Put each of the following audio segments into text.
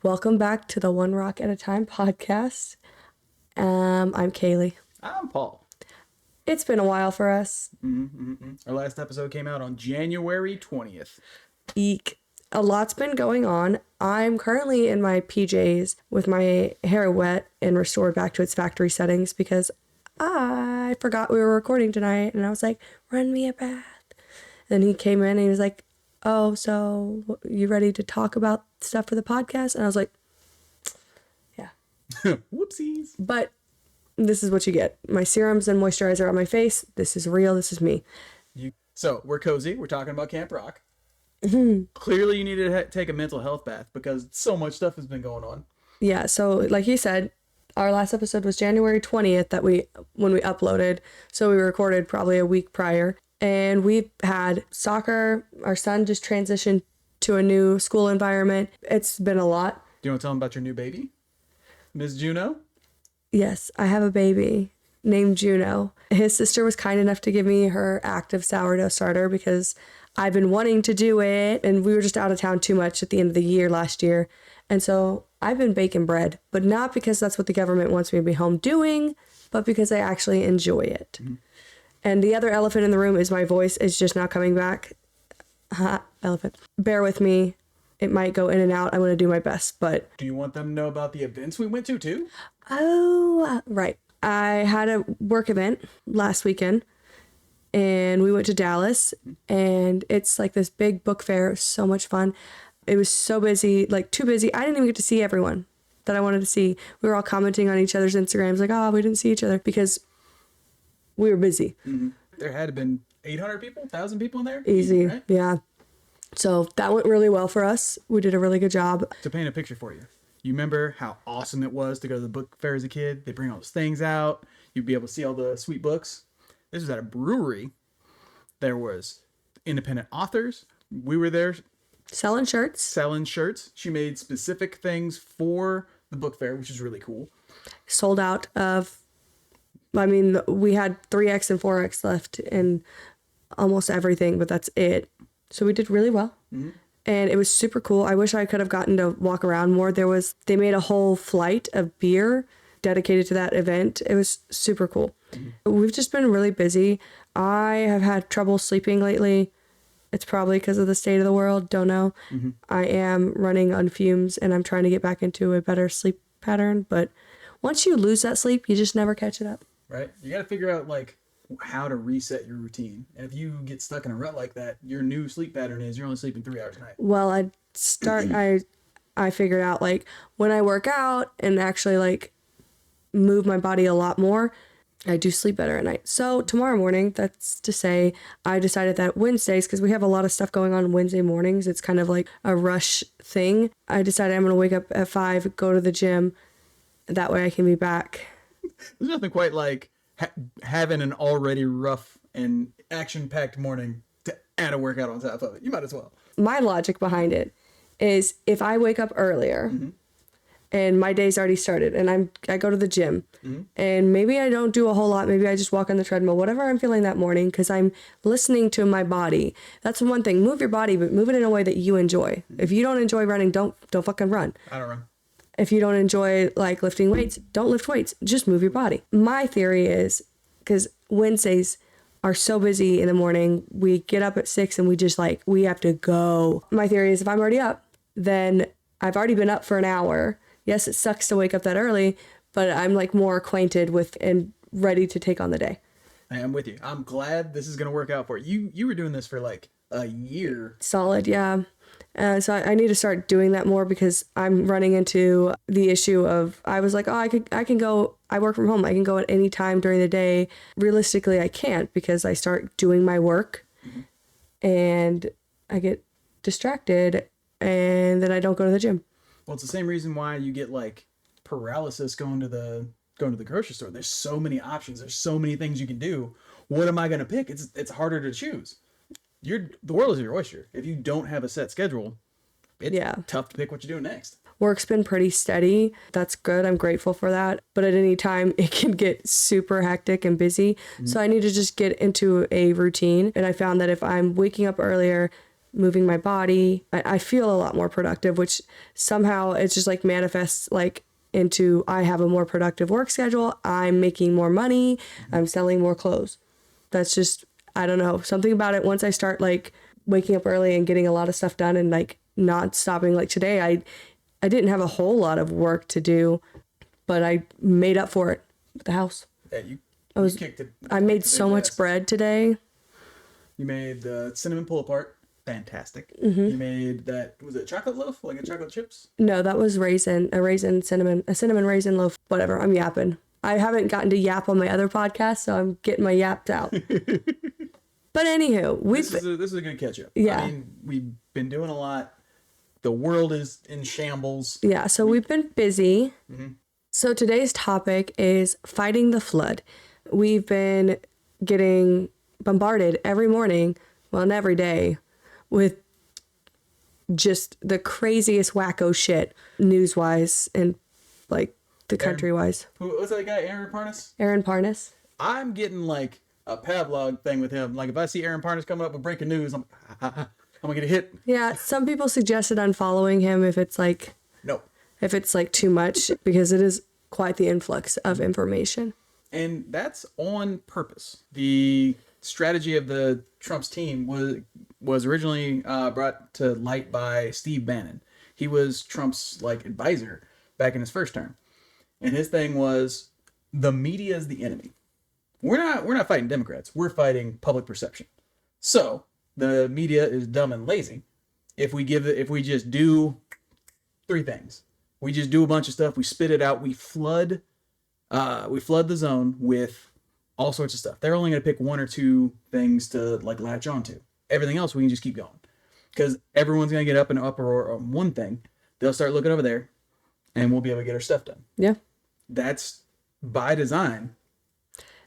Welcome back to the One Rock at a Time podcast. I'm Caley. I'm Paul. It's been a while for us. Our last episode came out on January 20th. Eek. A lot's been going on. I'm currently in my PJs with my hair wet and restored back to its factory settings because I forgot we were recording tonight, and I was like, run me a bath. Then he came in and he was like, oh, so you ready to talk about stuff for the podcast? And I was like, yeah. Whoopsies. But this is what you get. My serums and moisturizer on my face. This is real. This is me. So we're cozy. We're talking about Camp Rock. Mm-hmm. Clearly you need to take a mental health bath because so much stuff has been going on. Yeah, so like you said, our last episode was January 20th when we uploaded. So we recorded probably a week prior. And we've had soccer. Our son just transitioned to a new school environment. It's been a lot. Do you want to tell him about your new baby? Ms. Juno? Yes, I have a baby named Juno. His sister was kind enough to give me her active sourdough starter because I've been wanting to do it, and we were just out of town too much at the end of the year last year. And so I've been baking bread, but not because that's what the government wants me to be home doing, but because I actually enjoy it. Mm-hmm. And the other elephant in the room is my voice is just not coming back. Elephant. Bear with me. It might go in and out. I'm going to do my best, but... Do you want them to know about the events we went to, too? Oh, right. I had a work event last weekend, and we went to Dallas, and it's like this big book fair. It was so much fun. It was so busy, like too busy. I didn't even get to see everyone that I wanted to see. We were all commenting on each other's Instagrams like, oh, we didn't see each other because we were busy. Mm-hmm. There had been 800 people, 1,000 people in there? Easy, right? Yeah. So that went really well for us. We did a really good job. To paint a picture for you, you remember how awesome it was to go to the book fair as a kid? They bring all those things out. You'd be able to see all the sweet books. This was at a brewery. There was independent authors. We were there. Selling shirts. She made specific things for the book fair, which is really cool. Sold out of, we had 3X and 4X left in almost everything, but that's it. So we did really well. Mm-hmm. And it was super cool. I wish I could have gotten to walk around more. They made a whole flight of beer dedicated to that event. It was super cool. Mm-hmm. We've just been really busy. I have had trouble sleeping lately. It's probably because of the state of the world. Don't know. Mm-hmm. I am running on fumes, and I'm trying to get back into a better sleep pattern. But once you lose that sleep, you just never catch it up. Right. You got to figure out, how to reset your routine. And if you get stuck in a rut like that, your new sleep pattern is you're only sleeping 3 hours a night. Well, I figured out, when I work out and actually, move my body a lot more, I do sleep better at night. So tomorrow morning, that's to say, I decided that Wednesdays, because we have a lot of stuff going on Wednesday mornings, it's kind of like a rush thing. I decided I'm going to wake up at 5, go to the gym. That way I can be back. There's nothing quite like having an already rough and action-packed morning to add a workout on top of it. You might as well. My logic behind it is if I wake up earlier... Mm-hmm. And my day's already started, and I go to the gym, mm-hmm. and maybe I don't do a whole lot. Maybe I just walk on the treadmill, whatever I'm feeling that morning, because I'm listening to my body. That's one thing. Move your body, but move it in a way that you enjoy. Mm-hmm. If you don't enjoy running, don't fucking run. I don't run. If you don't enjoy lifting weights, don't lift weights. Just move your body. My theory is, because Wednesdays are so busy in the morning, we get up at 6 and we have to go. My theory is if I'm already up, then I've already been up for an hour. Yes, it sucks to wake up that early, but I'm more acquainted with and ready to take on the day. I am with you. I'm glad this is going to work out for you. You were doing this for a year. Solid, yeah. So I need to start doing that more because I'm running into the issue of, I was like, oh, I can go, I work from home. I can go at any time during the day. Realistically, I can't because I start doing my work mm-hmm. and I get distracted and then I don't go to the gym. Well, it's the same reason why you get paralysis going to the grocery store. There's so many options. There's so many things you can do. What am I going to pick? It's harder to choose. The world is your oyster. If you don't have a set schedule, it's tough to pick what you do next. Work's been pretty steady. That's good. I'm grateful for that. But at any time, it can get super hectic and busy. Mm-hmm. So I need to just get into a routine. And I found that if I'm waking up earlier, moving my body. I feel a lot more productive, which somehow it's just like manifests like into I have a more productive work schedule. I'm making more money. I'm selling more clothes. That's just, I don't know, something about it. Once I start like waking up early and getting a lot of stuff done and like not stopping, like today, I didn't have a whole lot of work to do, but I made up for it with the house. Yeah, I made so much bread today. You made the cinnamon pull apart. Fantastic. You made that, was it chocolate loaf? Like a chocolate chips? No, that was a cinnamon raisin loaf, whatever. I'm yapping. I haven't gotten to yap on my other podcast, so I'm getting my yaps out. But anywho, this is a good catch up. Yeah. I mean, we've been doing a lot. The world is in shambles. Yeah, so we've been busy. So today's topic is fighting the flood. We've been getting bombarded every morning, well, and every day, with just the craziest wacko shit, news-wise and like the country-wise. What's that guy, Aaron Parnas? Aaron Parnas. I'm getting like a Pavlov thing with him. Like if I see Aaron Parnas coming up with breaking news, I'm gonna get a hit. Yeah, some people suggested unfollowing him if it's like too much, because it is quite the influx of information. And that's on purpose. The strategy of the Trump's team was originally brought to light by Steve Bannon. He was Trump's like advisor back in his first term, and his thing was the media is the enemy. We're not fighting Democrats. We're fighting public perception. So the media is dumb and lazy. If we just do three things, we just do a bunch of stuff. We spit it out. We flood the zone with all sorts of stuff. They're only going to pick one or two things to like latch onto. Everything else we can just keep going, because everyone's going to get up in an uproar on one thing. They'll start looking over there, and we'll be able to get our stuff done. Yeah, that's by design.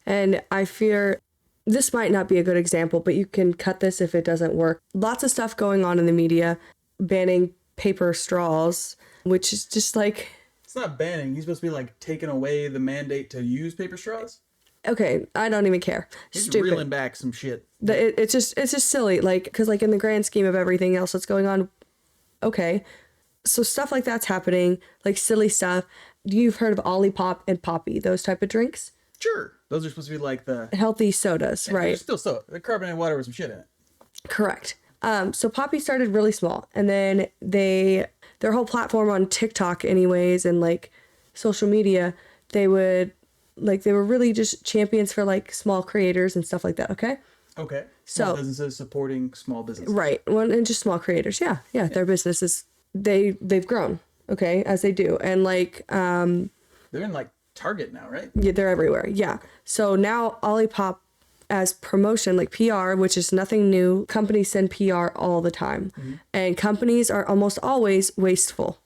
And I fear this might not be a good example, but you can cut this if it doesn't work. Lots of stuff going on in the media, banning paper straws, which is just like, it's not banning. He's supposed to be like taking away the mandate to use paper straws. Okay, I don't even care. He's stupid. Reeling back some shit. It's just silly, like, because like in the grand scheme of everything else that's going on, okay, so stuff like that's happening, like silly stuff. You've heard of Olipop and Poppy, those type of drinks? Sure, those are supposed to be like the healthy sodas, right? They're still soda. They're carbonated water with some shit in it. Correct. So Poppy started really small, and then their whole platform on TikTok, anyways, and like social media, they were really just champions for like small creators and stuff like that. Okay. Small businesses supporting small businesses. Right. Well, and just small creators. Yeah. Their businesses, they've grown. Okay, as they do, and like they're in like Target now, right? Yeah, they're everywhere. Yeah. So now Olipop, as promotion, like PR, which is nothing new. Companies send PR all the time, and companies are almost always wasteful.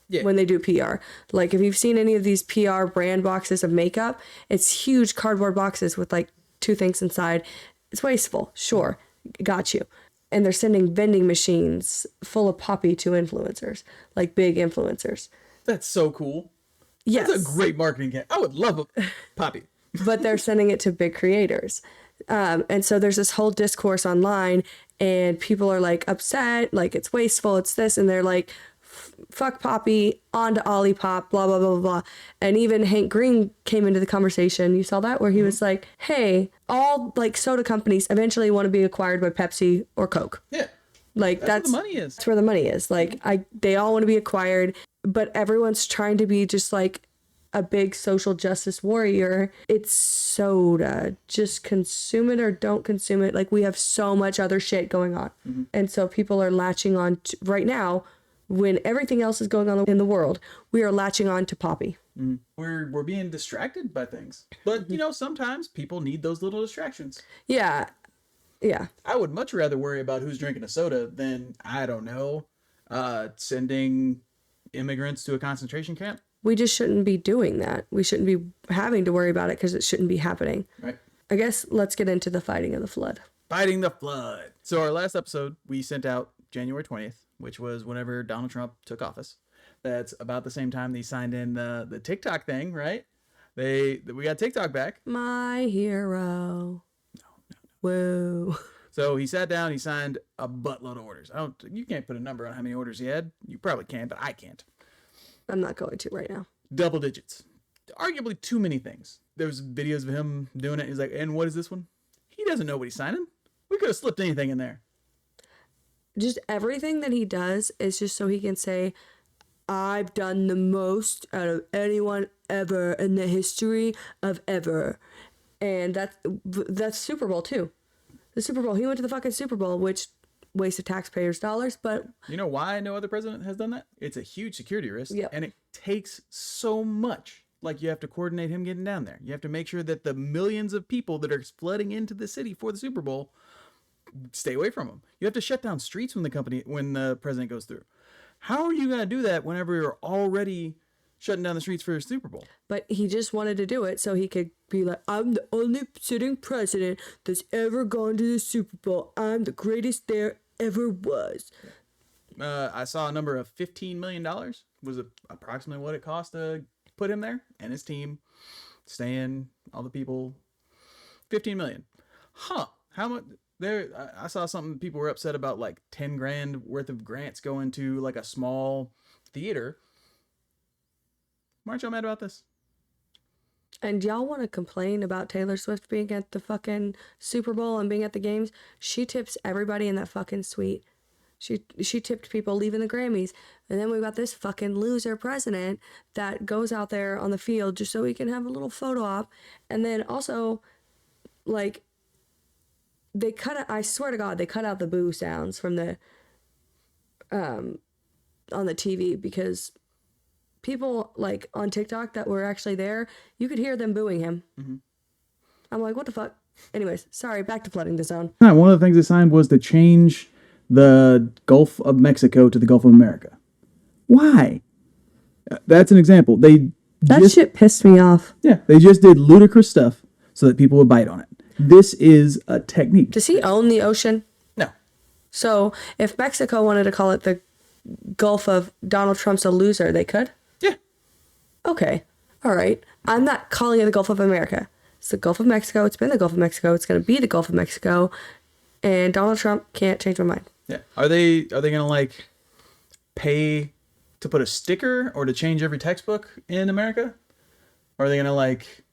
Yeah. When they do PR. Like if you've seen any of these PR brand boxes of makeup, it's huge cardboard boxes with like two things inside. It's wasteful. Sure. Got you. And they're sending vending machines full of Poppy to influencers, like big influencers. That's so cool. Yes. That's a great marketing campaign. I would love a Poppy. But they're sending it to big creators. And so there's this whole discourse online, and people are like upset, like it's wasteful, it's this, and they're like, fuck Poppy, on to Olipop, blah, blah, blah, blah, blah. And even Hank Green came into the conversation. You saw that? Where he was like, hey, all like soda companies eventually want to be acquired by Pepsi or Coke. Yeah. Like that's where the money is. That's where the money is. Like they all want to be acquired, but everyone's trying to be just like a big social justice warrior. It's soda. Just consume it or don't consume it. Like we have so much other shit going on. And so people are latching on to, right now, when everything else is going on in the world, we are latching on to Poppy. We're being distracted by things. But, sometimes people need those little distractions. Yeah. Yeah. I would much rather worry about who's drinking a soda than, I don't know, sending immigrants to a concentration camp. We just shouldn't be doing that. We shouldn't be having to worry about it because it shouldn't be happening. Right. I guess let's get into the fighting of the flood. Fighting the flood. So our last episode, we sent out January 20th, which was whenever Donald Trump took office. That's about the same time they signed in the TikTok thing, right? We got TikTok back. My hero. No. Whoa. So he sat down, he signed a buttload of orders. You can't put a number on how many orders he had. You probably can, but I can't. I'm not going to right now. Double digits. Arguably too many things. There's videos of him doing it. He's like, and what is this one? He doesn't know what he's signing. We could have slipped anything in there. Just everything that he does is just so he can say, I've done the most out of anyone ever in the history of ever. And that's Super Bowl too. The Super Bowl. He went to the fucking Super Bowl, which wasted taxpayers' dollars, but... You know why no other president has done that? It's a huge security risk, yep. And it takes so much. Like, you have to coordinate him getting down there. You have to make sure that the millions of people that are flooding into the city for the Super Bowl stay away from him. You have to shut down streets when the president goes through. How are you going to do that whenever you're already shutting down the streets for a Super Bowl? But he just wanted to do it so he could be like, I'm the only sitting president that's ever gone to the Super Bowl. I'm the greatest there ever was. I saw a number of $15 million was approximately what it cost to put him there and his team, staying, all the people. $15 million. Huh. How much? I saw something, people were upset about, like $10,000 worth of grants going to like a small theater. Why aren't y'all mad about this? And y'all want to complain about Taylor Swift being at the fucking Super Bowl and being at the games? She tips everybody in that fucking suite. She tipped people leaving the Grammys. And then we got this fucking loser president that goes out there on the field just so he can have a little photo op. And then also, like, I swear to God, they cut out the boo sounds from the, on the TV, because people, like, on TikTok that were actually there, you could hear them booing him. Mm-hmm. I'm like, what the fuck? Anyways, sorry, back to flooding the zone. One of the things they signed was to change the Gulf of Mexico to the Gulf of America. Why? That's an example. That shit pissed me off. Yeah, they just did ludicrous stuff so that people would bite on it. This is a technique. Does he own the ocean? No. So if Mexico wanted to call it the Gulf of Donald Trump's a loser, they could? Yeah. Okay. All right. I'm not calling it the Gulf of America. It's the Gulf of Mexico. It's been the Gulf of Mexico. It's going to be the Gulf of Mexico. And Donald Trump can't change my mind. Yeah. Are they going to, like, pay to put a sticker or to change every textbook in America? Or are they going to, like,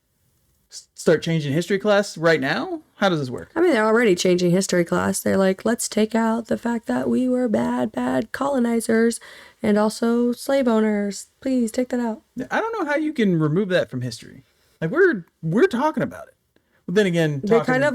start changing history class right now? How does this work? I mean, they're already changing history class. They're like, let's take out the fact that we were bad colonizers and also slave owners. Please take that out. I don't know how you can remove that from history. Like, we're talking about it. But then again, they kind of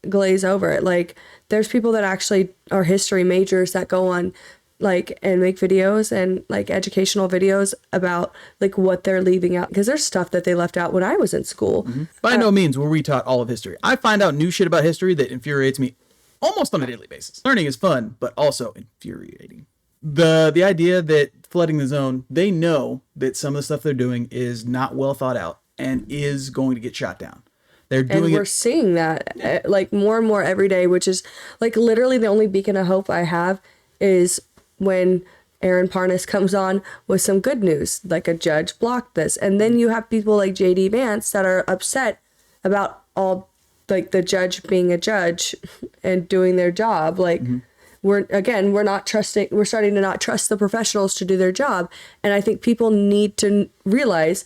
glaze over it. Like, there's people that actually are history majors that go on, like, and make videos and, like, educational videos about, like, what they're leaving out, because there's stuff that they left out when I was in school. Mm-hmm. By no means were we taught all of history. I find out new shit about history that infuriates me almost on a daily basis. Learning is fun, but also infuriating. The idea that flooding the zone, they know that some of the stuff they're doing is not well thought out and is going to get shot down. And we're seeing that, like, more and more every day, which is, like, literally the only beacon of hope I have is when Aaron Parnas comes on with some good news, like a judge blocked this. And then you have people like J.D. Vance that are upset about all, like, the judge being a judge and doing their job. Like, mm-hmm. We're starting to not trust the professionals to do their job. And I think people need to realize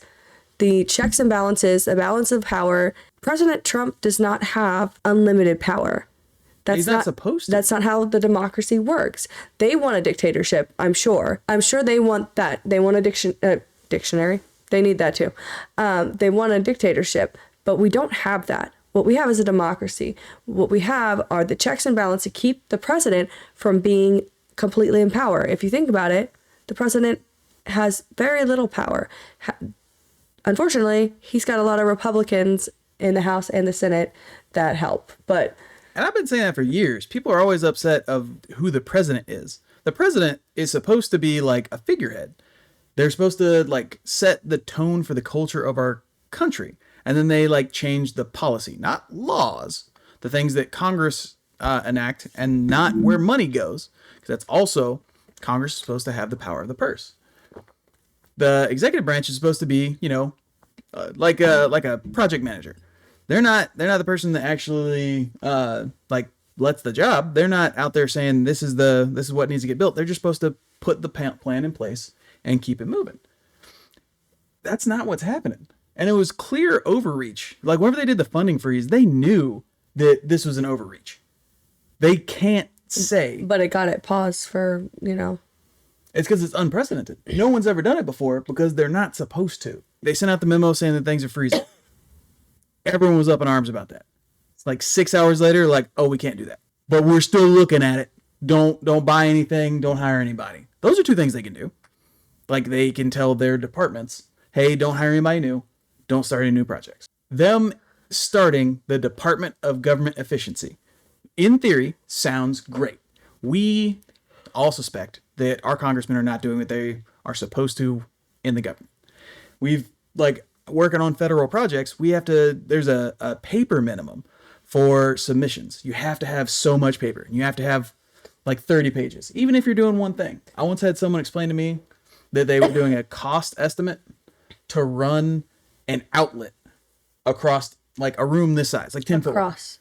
the checks and balances, the balance of power. President Trump does not have unlimited power. He's not supposed to. That's not how the democracy works. They want a dictatorship, I'm sure. I'm sure they want that. They want a dictionary. They need that too. They want a dictatorship, but we don't have that. What we have is a democracy. What we have are the checks and balances to keep the president from being completely in power. If you think about it, the president has very little power. Unfortunately, he's got a lot of Republicans in the House and the Senate that help. And I've been saying that for years. People are always upset of who the president is. The president is supposed to be like a figurehead. They're supposed to, like, set the tone for the culture of our country. And then they, like, change the policy, not laws, the things that Congress enact, and not where money goes. Because that's also, Congress is supposed to have the power of the purse. The executive branch is supposed to be, like a project manager. They're not the person that actually like lets the job. They're not out there saying this is what needs to get built. They're just supposed to put the plan in place and keep it moving. That's not what's happening. And it was clear overreach. Like whenever they did the funding freeze, they knew that this was an overreach. They can't say. But it got it paused for, It's because it's unprecedented. No one's ever done it before because they're not supposed to. They sent out the memo saying that things are freezing. Everyone was up in arms about that. It's like 6 hours later, like, oh, we can't do that. But we're still looking at it. Don't buy anything. Don't hire anybody. Those are two things they can do. Like they can tell their departments, hey, don't hire anybody new. Don't start any new projects. Them starting the Department of Government Efficiency, in theory, sounds great. We all suspect that our congressmen are not doing what they are supposed to in the government. We've, like, working on federal projects, there's a paper minimum for submissions. You have to have so much paper. And you have to have, like, 30 pages, even if you're doing one thing. I once had someone explain to me that they were doing a cost estimate to run an outlet across like a room this size, like 10 foot. Across,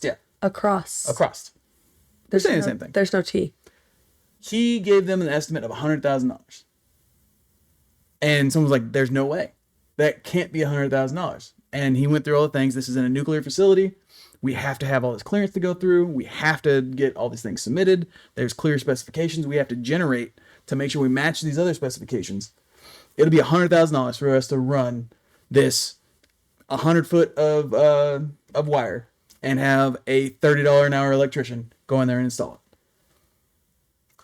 yeah. Across. They're saying the same thing. There's no T. He gave them an estimate of $100,000. And someone was like, there's no way. That can't be $100,000. And he went through all the things. This is in a nuclear facility. We have to have all this clearance to go through. We have to get all these things submitted. There's clear specifications we have to generate to make sure we match these other specifications. It'll be $100,000 for us to run this 100 foot of wire and have a $30 an hour electrician go in there and install it.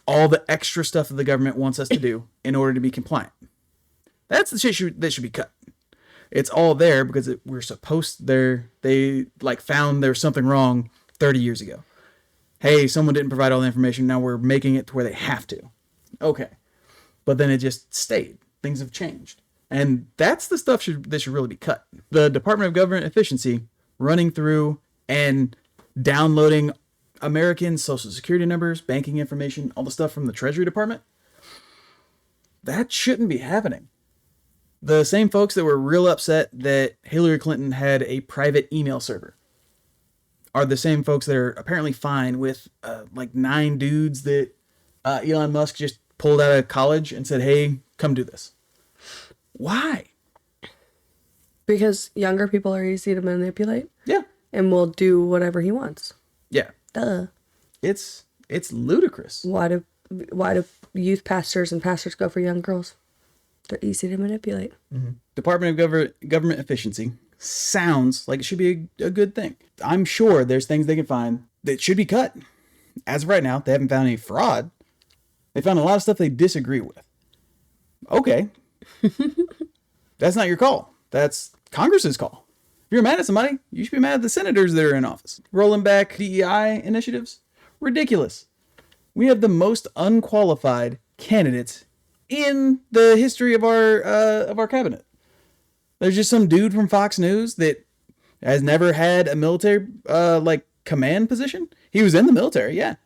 All the extra stuff that the government wants us to do in order to be compliant. That's the shit that should be cut. It's all there because we're supposed they like found there was something wrong 30 years ago. Hey, someone didn't provide all the information. Now we're making it to where they have to. Okay. But then it just stayed. Things have changed. And that's the stuff that should really be cut. The Department of Government Efficiency running through and downloading American social security numbers, banking information, all the stuff from the Treasury Department. That shouldn't be happening. The same folks that were real upset that Hillary Clinton had a private email server are the same folks that are apparently fine with like 9 dudes that Elon Musk just pulled out of college and said, hey, come do this. Why? Because younger people are easy to manipulate. Yeah. And will do whatever he wants. Yeah. Duh. It's ludicrous. Why do youth pastors and pastors go for young girls? They're easy to manipulate. Mm-hmm. Department of Government Efficiency sounds like it should be a good thing. I'm sure there's things they can find that should be cut. As of right now, they haven't found any fraud. They found a lot of stuff they disagree with. Okay. That's not your call. That's Congress's call. If you're mad at somebody, you should be mad at the senators that are in office. Rolling back DEI initiatives? Ridiculous. We have the most unqualified candidates in the history of our cabinet. There's just some dude from Fox News that has never had a military like command position. He was in the military, yeah,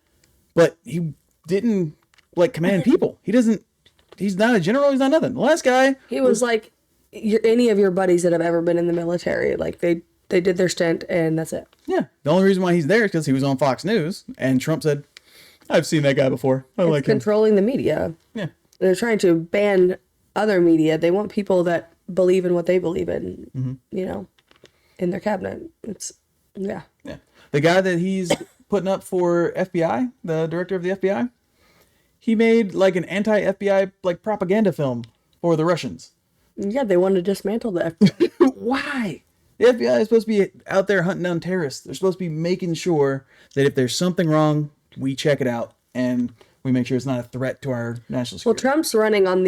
but he didn't like command people. He's not a general. He's not nothing. The last guy, he was like any of your buddies that have ever been in the military. Like they did their stint and that's it. Yeah, the only reason why he's there is because he was on Fox News, and Trump said, "I've seen that guy before. I like him." Controlling the media. Yeah. They're trying to ban other media. They want people that believe in what they believe in, mm-hmm. In their cabinet. Yeah. The guy that he's putting up for FBI, the director of the FBI, he made like an anti-FBI like propaganda film for the Russians. Yeah, they want to dismantle the FBI. Why? The FBI is supposed to be out there hunting down terrorists. They're supposed to be making sure that if there's something wrong, we check it out and we make sure it's not a threat to our national security. Well, Trump's running on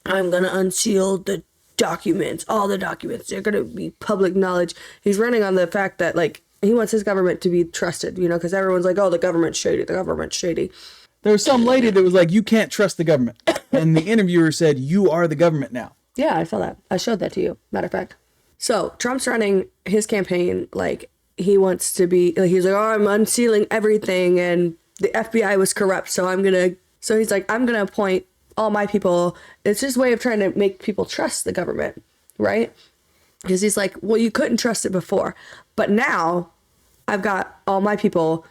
I'm going to unseal the documents, all the documents. They're going to be public knowledge. He's running on the fact that, like, he wants his government to be trusted, because everyone's like, oh, the government's shady. There was some lady that was like, you can't trust the government. And the interviewer said, you are the government now. Yeah, I saw that. I showed that to you, matter of fact. So Trump's running his campaign like he wants to be, like, he's like, oh, I'm unsealing everything and the FBI was corrupt, so he's like, I'm going to appoint all my people. It's just a way of trying to make people trust the government, right? Because he's like, well, you couldn't trust it before. But now I've got all my people,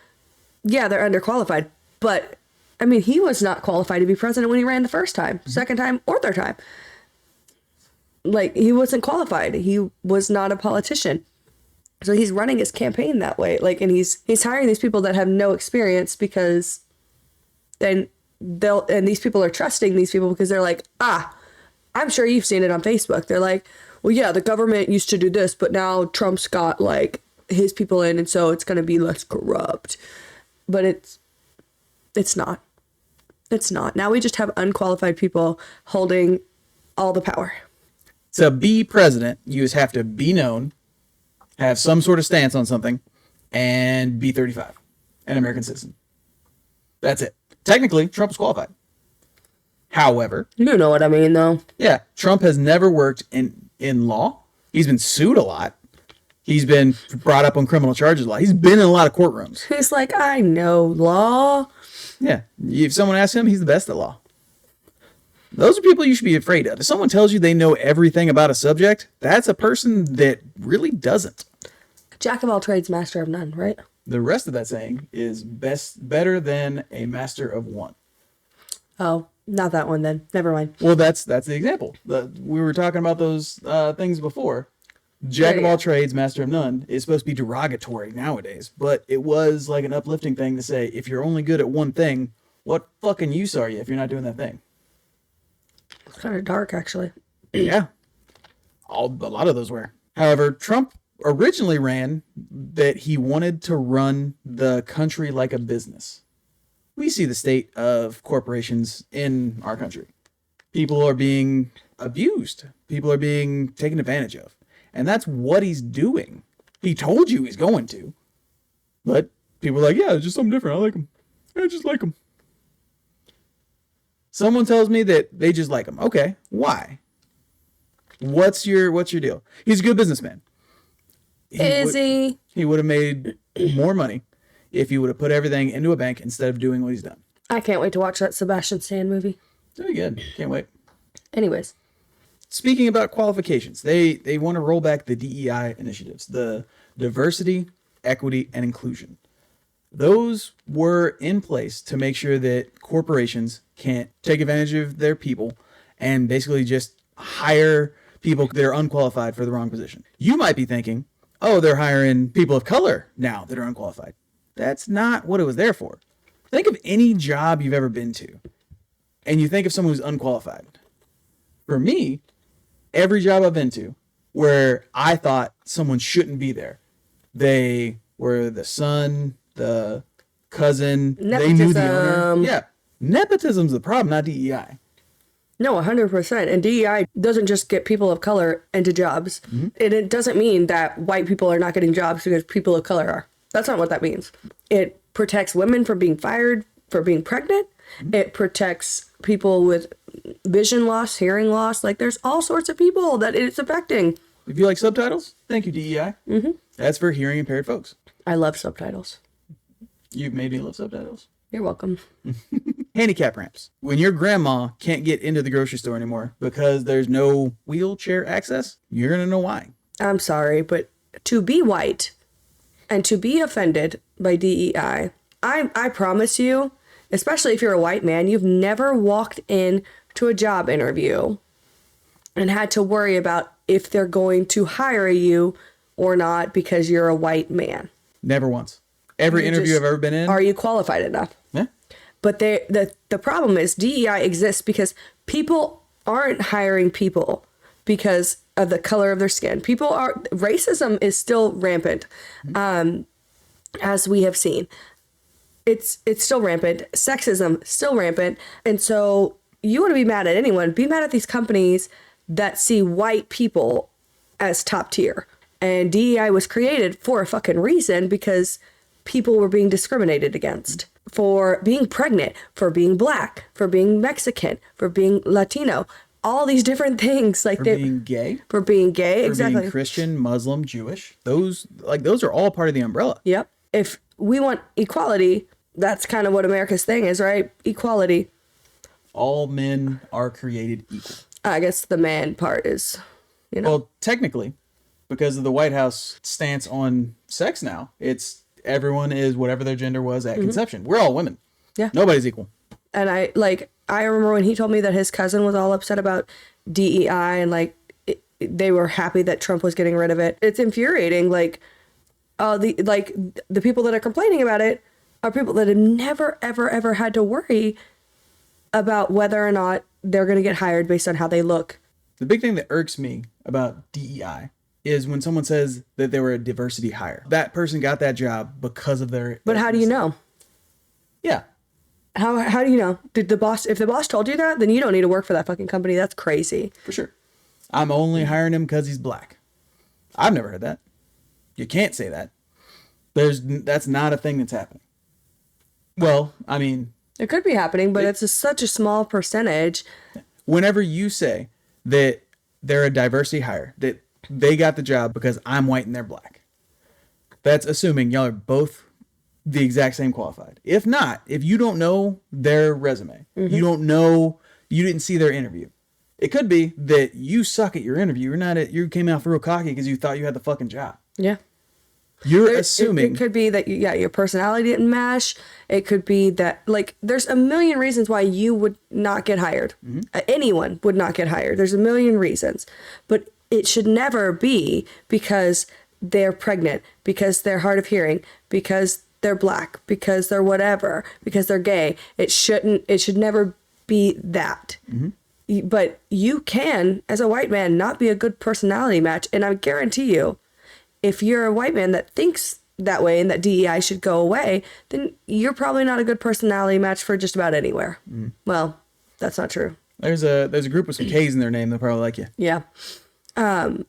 yeah, they're underqualified. But, I mean, he was not qualified to be president when he ran the first time, second time, or third time. Like, he wasn't qualified. He was not a politician. So he's running his campaign that way. Like, and he's hiring these people that have no experience because then and these people are trusting these people because they're like, I'm sure you've seen it on Facebook. They're like, well, yeah, the government used to do this, but now Trump's got like his people in, and so it's going to be less corrupt. But it's not. It's not. Now we just have unqualified people holding all the power. To be president, you just have to be known, have some sort of stance on something, and be 35, an American citizen. That's it. Technically, Trump is qualified. However, you know what I mean, though. Yeah, Trump has never worked in law. He's been sued a lot. He's been brought up on criminal charges a lot. He's been in a lot of courtrooms. He's like, I know law. Yeah, if someone asks him, he's the best at law. Those are people you should be afraid of. If someone tells you they know everything about a subject, that's a person that really doesn't. Jack of all trades, master of none, right? The rest of that saying is better than a master of one. Oh, not that one then. Never mind. Well, that's the example. We were talking about those things before. Jack of all trades, master of none is supposed to be derogatory nowadays, but it was like an uplifting thing to say, if you're only good at one thing, what fucking use are you if you're not doing that thing? It's kind of dark, actually. Yeah. A lot of those were. However, Trump originally ran that he wanted to run the country like a business. We see the state of corporations in our country. People are being abused. People are being taken advantage of. And that's what he's doing. He told you he's going to. But people are like, yeah, it's just something different. I like him. I just like him. Someone tells me that they just like him. Okay, why? What's your deal? He's a good businessman. He would have made more money if he would have put everything into a bank instead of doing what he's done. I can't wait to watch that Sebastian Stan movie. Very good. Can't wait. Anyways. Speaking about qualifications, they want to roll back the DEI initiatives, the diversity, equity, and inclusion. Those were in place to make sure that corporations can't take advantage of their people and basically just hire people that are unqualified for the wrong position. You might be thinking, oh, they're hiring people of color now that are unqualified. That's not what it was there for. Think of any job you've ever been to, and you think of someone who's unqualified. For me, every job I've been to where I thought someone shouldn't be there, they were the son, the cousin, Nepotism. They knew the owner. Yeah, nepotism's the problem, not DEI. No, 100%. And DEI doesn't just get people of color into jobs. Mm-hmm. And it doesn't mean that white people are not getting jobs because people of color are. That's not what that means. It protects women from being fired for being pregnant. Mm-hmm. It protects people with vision loss, hearing loss. Like, there's all sorts of people that it's affecting. If you like subtitles, thank you, DEI. Mm-hmm. That's for hearing impaired folks. I love subtitles. You've made me love subtitles. You're welcome. Handicap ramps. When your grandma can't get into the grocery store anymore because there's no wheelchair access, you're going to know why. I'm sorry, but to be white and to be offended by DEI, I promise you, especially if you're a white man, you've never walked in to a job interview and had to worry about if they're going to hire you or not because you're a white man. Never once. Every interview I've ever been in. Are you qualified enough? Yeah. But the problem is DEI exists because people aren't hiring people because of the color of their skin. Racism is still rampant, as we have seen. It's still rampant. Sexism, still rampant. And so you want to be mad at anyone, be mad at these companies that see white people as top tier. And DEI was created for a fucking reason because people were being discriminated against for being pregnant, for being black, for being Mexican, for being Latino, all these different things. Like being gay. For being gay, for exactly. Being Christian, Muslim, Jewish. Those are all part of the umbrella. Yep. If we want equality, that's kind of what America's thing is, right? Equality. All men are created equal. I guess the man part is, Well, technically, because of the White House stance on sex now. It's everyone is whatever their gender was at conception. We're all women. Yeah. Nobody's equal. And I remember when he told me that his cousin was all upset about DEI and like they were happy that Trump was getting rid of it. It's infuriating. Like, the people that are complaining about it are people that have never, ever, ever had to worry about whether or not they're going to get hired based on how they look. The big thing that irks me about DEI is when someone says that they were a diversity hire. That person got that job because of their... But how do you know? Yeah. How do you know? If the boss told you that, then you don't need to work for that fucking company. That's crazy. For sure. I'm only hiring him because he's black. I've never heard that. You can't say that. That's not a thing that's happening. Well, I mean... It could be happening, but it's such a small percentage. Whenever you say that they're a diversity hire, that they got the job because I'm white and they're black, that's assuming y'all are both the exact same qualified. If not, if you don't know their resume, you don't know, you didn't see their interview. It could be that you suck at your interview. You came out real cocky because you thought you had the fucking job. Yeah. You're assuming. It could be that your personality didn't match. It could be that, like, there's a million reasons why you would not get hired. Anyone would not get hired. There's a million reasons. But it should never be because they're pregnant, because they're hard of hearing, because they're black, because they're whatever, because they're gay. It should never be that. But you can, as a white man, not be a good personality match. And I guarantee you, if you're a white man that thinks that way and that DEI should go away, then you're probably not a good personality match for just about anywhere. Well, that's not true. There's a group with some K's in their name. They'll probably like you. Yeah. But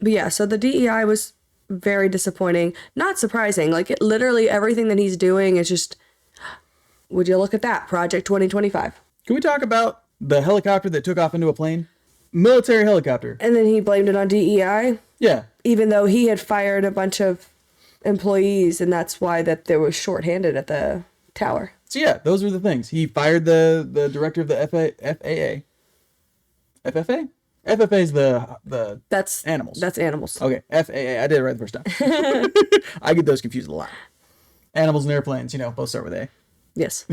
yeah, so the DEI was very disappointing. Not surprising. Like, literally everything that he's doing is just, would you look at that? Project 2025. Can we talk about the helicopter that took off into a plane? Military helicopter. And then he blamed it on DEI? Yeah. Even though he had fired a bunch of employees, and that's why that they were shorthanded at the tower. So yeah, those were the things. He fired the director of the FAA. FFA? FFA is the animals. That's animals. Okay, FAA. I did it right the first time. I get those confused a lot. Animals and airplanes, both start with A. Yes.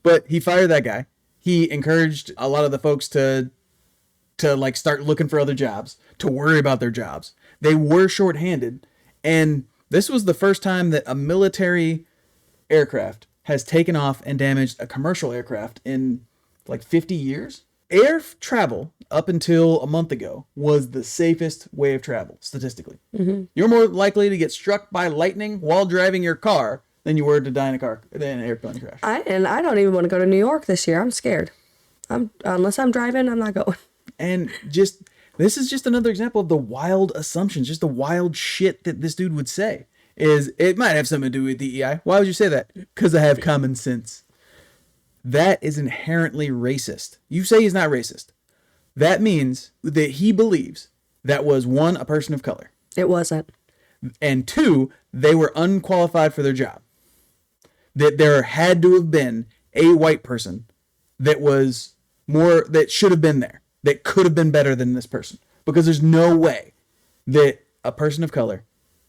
But he fired that guy. He encouraged a lot of the folks to like start looking for other jobs, to worry about their jobs. They were shorthanded, and this was the first time that a military aircraft has taken off and damaged a commercial aircraft in like 50 years. Air travel up until a month ago was the safest way of travel, statistically. You're more likely to get struck by lightning while driving your car than you were to die in an airplane crash. I don't even want to go to New York this year. I'm scared. Unless I'm driving, I'm not going. And this is just another example of the wild assumptions, just the wild shit that this dude would say. It might have something to do with DEI. Why would you say that? Because I have common sense. That is inherently racist. You say he's not racist. That means that he believes that was, one, a person of color. It wasn't. And two, they were unqualified for their job. That there had to have been a white person that should have been there, that could have been better than this person. Because there's no way that a person of color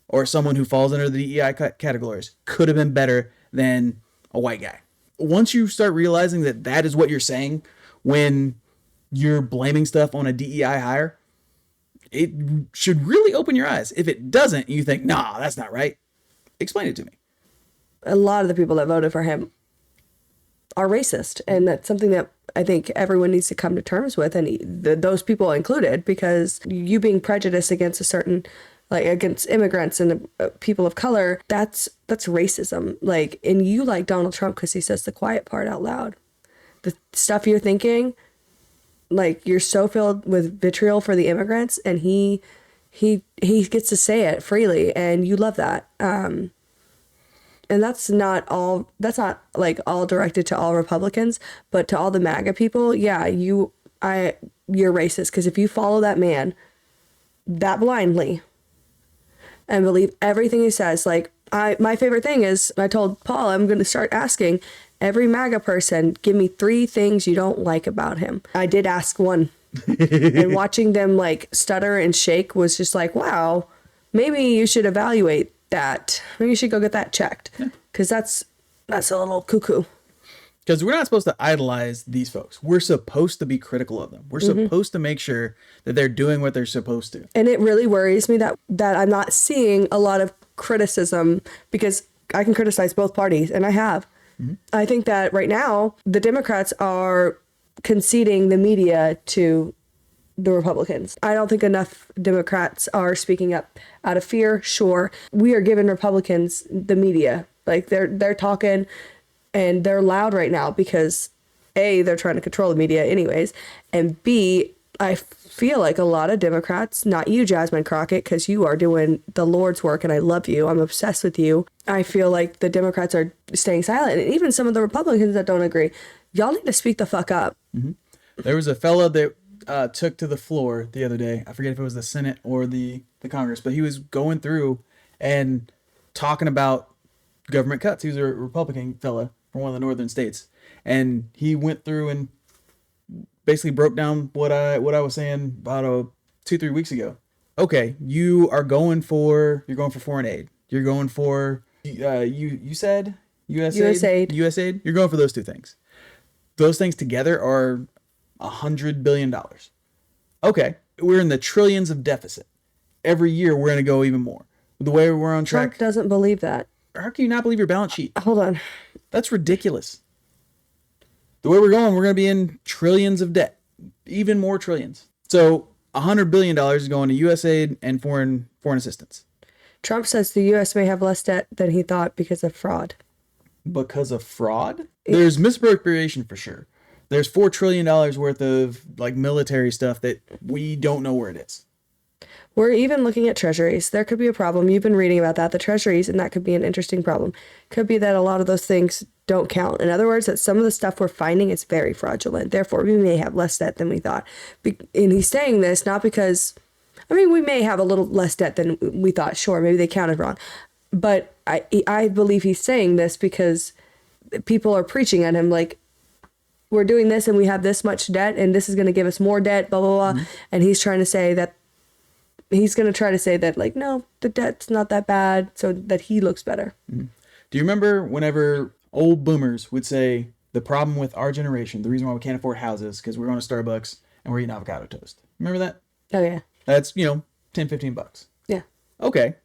or someone who falls under the DEI categories could have been better than a white guy. Once you start realizing that that is what you're saying when you're blaming stuff on a DEI hire, it should really open your eyes. If it doesn't, you think, nah, that's not right. Explain it to me. A lot of the people that voted for him are racist. And that's something that I think everyone needs to come to terms with, and those people included, because you being prejudiced against against immigrants and people of color, that's racism. And you like Donald Trump because he says the quiet part out loud. The stuff you're thinking, you're so filled with vitriol for the immigrants, and he gets to say it freely, and you love that. And that's not all directed to all Republicans, but to all the MAGA people. Yeah, you're racist, because if you follow that man that blindly and believe everything he says, my favorite thing is, I told Paul I'm going to start asking every MAGA person, give me 3 things you don't like about him. I did ask one And watching them like stutter and shake was just like, wow, maybe you should evaluate that. Maybe you should go get that checked. Because that's a little cuckoo. Because we're not supposed to idolize these folks. We're supposed to be critical of them. We're supposed to make sure that they're doing what they're supposed to. And it really worries me that I'm not seeing a lot of criticism, because I can criticize both parties, and I have. I think that right now the Democrats are conceding the media to the Republicans. I don't think enough Democrats are speaking up out of fear. Sure, we are giving Republicans the media. Like they're talking and they're loud right now because A, they're trying to control the media anyways, and B, I feel like a lot of Democrats, not you, Jasmine Crockett, because you are doing the Lord's work and I love you. I'm obsessed with you. I feel like the Democrats are staying silent. And even some of the Republicans that don't agree, y'all need to speak the fuck up. There was a fella that took to the floor the other day. I forget if it was the Senate or the Congress, but he was going through and talking about government cuts. He was a Republican fella from one of the northern states. And he went through and basically broke down what I was saying about 2-3 weeks ago. Okay, you're going for foreign aid. You're going for you said USAID. You're going for those two things. Those things together are $100 billion. Okay, we're in the trillions of deficit. Every year we're going to go even more. The way we're on track. Trump doesn't believe that. How can you not believe your balance sheet? Hold on. That's ridiculous. The way we're going to be in trillions of debt, even more trillions. So $100 billion is going to USAID and foreign assistance. Trump says the U.S. may have less debt than he thought because of fraud. Because of fraud? There's misappropriation for sure. There's $4 trillion worth of like military stuff that we don't know where it is. We're even looking at treasuries. There could be a problem. You've been reading about that, the treasuries, and that could be an interesting problem. Could be that a lot of those things don't count. In other words, that some of the stuff we're finding is very fraudulent. Therefore, we may have less debt than we thought. And he's saying this not because, we may have a little less debt than we thought. Sure, maybe they counted wrong. But I believe he's saying this because people are preaching at him like, we're doing this and we have this much debt and this is going to give us more debt, blah, blah, blah. And he's trying to say that like, no, the debt's not that bad, so that he looks better. Do you remember whenever old boomers would say the problem with our generation, the reason why we can't afford houses, because we're going to Starbucks and we're eating avocado toast? Remember that? Oh, yeah. That's, $10-15. Yeah. Okay.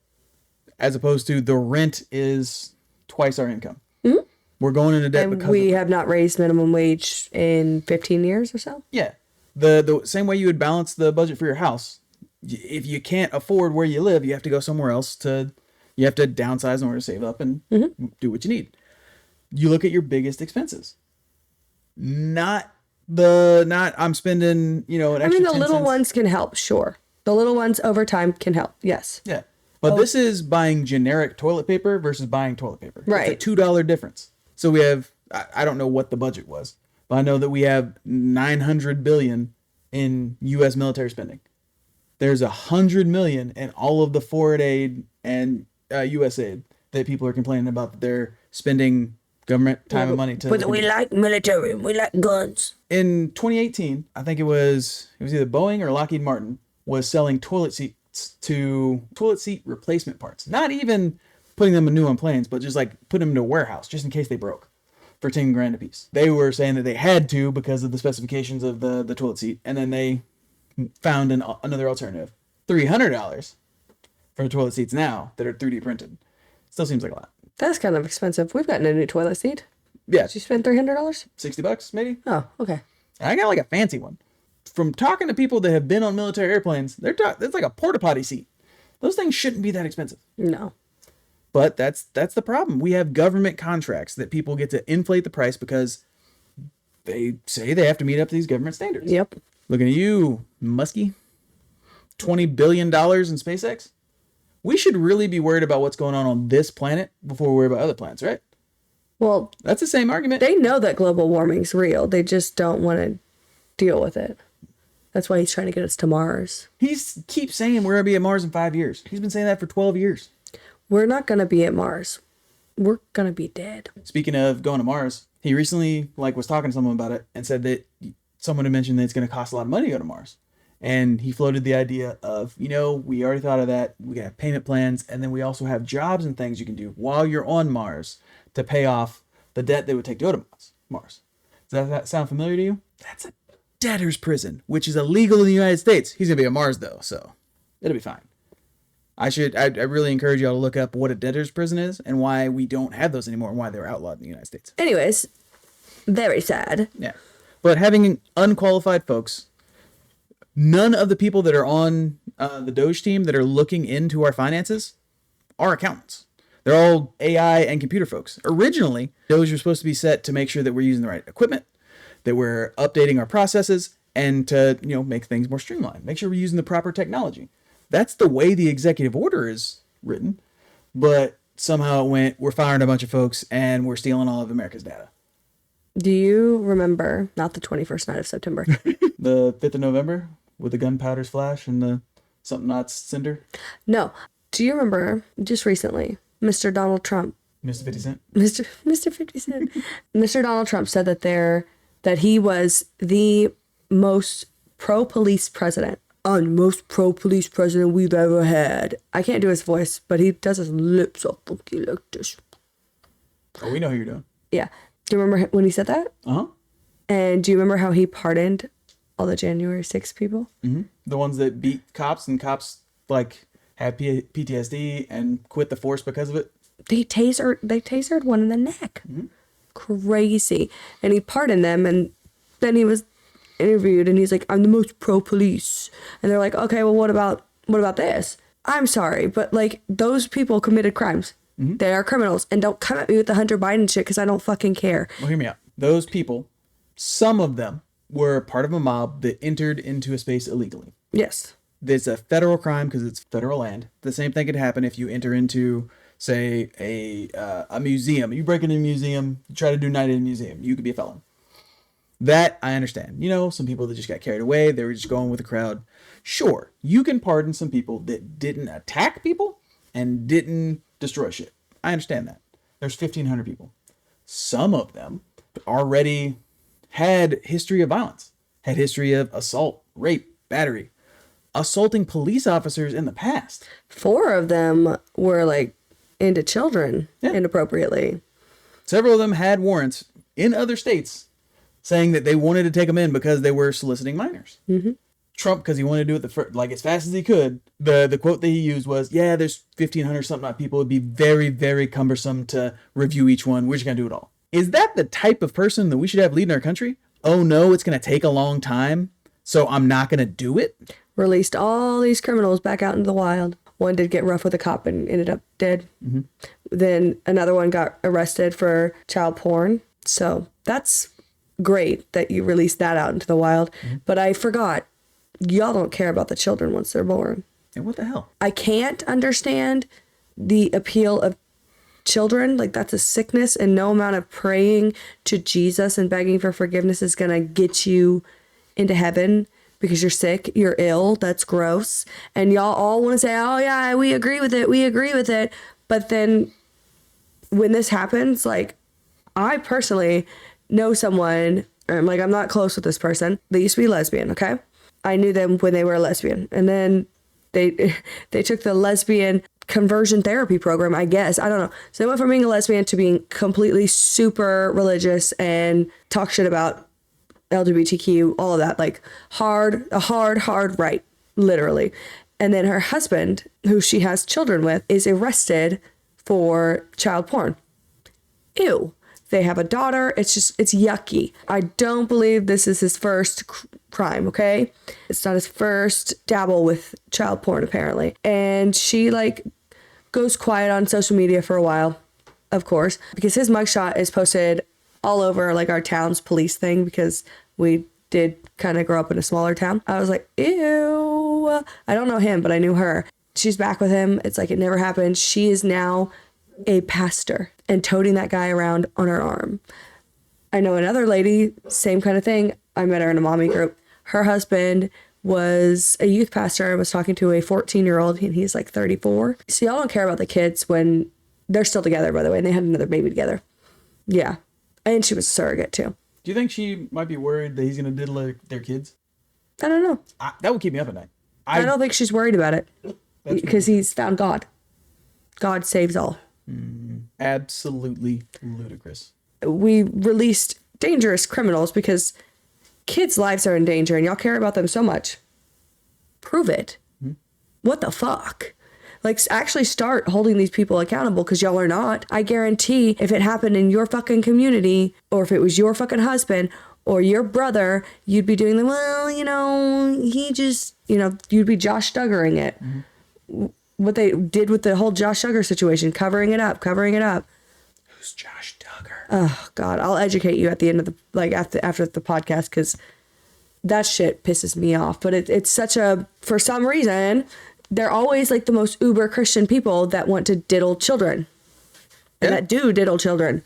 As opposed to the rent is twice our income. Mm-hmm. We're going into debt and because we have not raised minimum wage in 15 years or so. Yeah. The same way you would balance the budget for your house. If you can't afford where you live, you have to go somewhere else you have to downsize in order to save up and do what you need. You look at your biggest expenses. Not I'm spending, an extra the 10 little cents. ones can help, sure. The little ones over time can help, yes. Yeah. But this is buying generic toilet paper versus buying toilet paper. Right. It's a $2 difference. So we have, I don't know what the budget was, but I know that we have $900 billion in U.S. military spending. There's $100 million in all of the foreign aid and USAID that people are complaining about that they're spending government time and money to. But we like military. We like guns. In 2018, I think it was either Boeing or Lockheed Martin was selling toilet seat replacement parts. Not even putting them new on planes, but just like putting them into a warehouse just in case they broke for $10,000 a piece. They were saying that they had to because of the specifications of the toilet seat, and then they found another alternative. $300 for toilet seats now that are 3D printed. Still seems like a lot. That's kind of expensive. We've gotten a new toilet seat. Yeah. Did you spend $300? $60 maybe. Oh, okay. I got like a fancy one. From talking to people that have been on military airplanes, it's like a porta potty seat. Those things shouldn't be that expensive. No. But that's the problem. We have government contracts that people get to inflate the price because they say they have to meet up to these government standards. Yep. Looking at you, Muskie. $20 billion in SpaceX. We should really be worried about what's going on this planet before we worry about other planets, right? Well, that's the same argument. They know that global warming's real. They just don't want to deal with it. That's why he's trying to get us to Mars. He keeps saying we're going to be at Mars in 5 years. He's been saying that for 12 years. We're not going to be at Mars. We're going to be dead. Speaking of going to Mars, he recently was talking to someone about it and said that someone had mentioned that it's going to cost a lot of money to go to Mars. And he floated the idea of, we already thought of that. We have payment plans. And then we also have jobs and things you can do while you're on Mars to pay off the debt they would take to go to Mars. Does that sound familiar to you? That's a debtor's prison, which is illegal in the United States. He's going to be on Mars, though, so it'll be fine. I really encourage y'all to look up what a debtor's prison is and why we don't have those anymore and why they're outlawed in the United States. Anyways, very sad. Yeah. But having unqualified folks, none of the people that are on the Doge team that are looking into our finances are accountants. They're all AI and computer folks. Originally, Doge was supposed to be set to make sure that we're using the right equipment, that we're updating our processes, and to, make things more streamlined. Make sure we're using the proper technology. That's the way the executive order is written. But somehow it went, we're firing a bunch of folks and we're stealing all of America's data. Do you remember, not the 21st night of September, the 5th of November with the gunpowder's flash and the something not cinder? No. Do you remember just recently, Mr. Donald Trump? Mr. 50 Cent? Mr. 50 Cent. Mr. Donald Trump said that he was the most pro-police president. Most pro-police president we've ever had. I can't do his voice, but he does his lips so funky like this. Oh, we know who you're doing. Yeah. Do you remember when he said that? Uh-huh. And do you remember how he pardoned all the January 6th people? Mm-hmm. The ones that beat cops and cops, had PTSD and quit the force because of it? They tasered one in the neck. Mm-hmm. Crazy. And he pardoned them, and then he was interviewed and he's like, I'm the most pro-police. And they're like, okay, well, what about this? I'm sorry, but those people committed crimes. Mm-hmm. They are criminals, and don't come at me with the Hunter Biden shit because I don't fucking care. Well, hear me out. Those people, some of them were part of a mob that entered into a space illegally. Yes. It's a federal crime because it's federal land. The same thing could happen if you enter into, say, a museum. You break into a museum, you try to do night in a museum. You could be a felon. That I understand. Some people that just got carried away, they were just going with the crowd. Sure, you can pardon some people that didn't attack people and didn't destroy shit. I understand that. There's 1,500 people. Some of them already had history of violence, had history of assault, rape, battery, assaulting police officers in the past. 4 of them were into children inappropriately. Several of them had warrants in other states saying that they wanted to take them in because they were soliciting minors. Mm-hmm. Trump, because he wanted to do it as fast as he could, the quote that he used was, yeah, there's 1,500 something odd people. It'd be very, very cumbersome to review each one. We're just going to do it all. Is that the type of person that we should have leading our country? Oh, no, it's going to take a long time, so I'm not going to do it? Released all these criminals back out into the wild. One did get rough with a cop and ended up dead. Mm-hmm. Then another one got arrested for child porn. So that's great that you released that out into the wild. Mm-hmm. But I forgot, y'all don't care about the children once they're born. And what the hell? I can't understand the appeal of children. That's a sickness, and no amount of praying to Jesus and begging for forgiveness is going to get you into heaven because you're sick, you're ill. That's gross. And y'all all want to say, oh yeah, we agree with it. But then when this happens, I personally know someone, I'm not close with this person. They used to be lesbian, okay? I knew them when they were a lesbian. And then they took the lesbian conversion therapy program, I guess. I don't know. So they went from being a lesbian to being completely super religious and talk shit about LGBTQ, all of that. A hard right, literally. And then her husband, who she has children with, is arrested for child porn. Ew. They have a daughter. It's yucky. I don't believe this is his first crime, okay? It's not his first dabble with child porn, apparently. And she, goes quiet on social media for a while, of course, because his mugshot is posted all over, our town's police thing, because we did kind of grow up in a smaller town. I was like, ew. I don't know him, but I knew her. She's back with him. It's it never happened. She is now a pastor and toting that guy around on her arm. I know another lady, same kind of thing. I met her in a mommy group. Her husband was a youth pastor and was talking to a 14-year-old, and he's 34. So y'all don't care about the kids when they're still together, by the way, and they had another baby together. Yeah. And she was a surrogate too. Do you think she might be worried that he's going to diddle their kids? I don't know. That would keep me up at night. I don't think she's worried about it because he's found God. God saves all. Absolutely ludicrous. We released dangerous criminals because kids' lives are in danger and y'all care about them so much. Prove it. What the fuck? Like, actually start holding these people accountable because y'all are not. I guarantee if it happened in your fucking community or if it was your fucking husband or your brother, you'd be doing the, well, you know, he just, you know, you'd be Josh Duggering it. What they did with the whole Josh Duggar situation, covering it up. Who's Josh Duggar? Oh, God. I'll educate you at the end of the, like, after the podcast because that shit pisses me off. But it's such a, for some reason, they're always like the most uber Christian people that want to diddle children. And that do diddle children.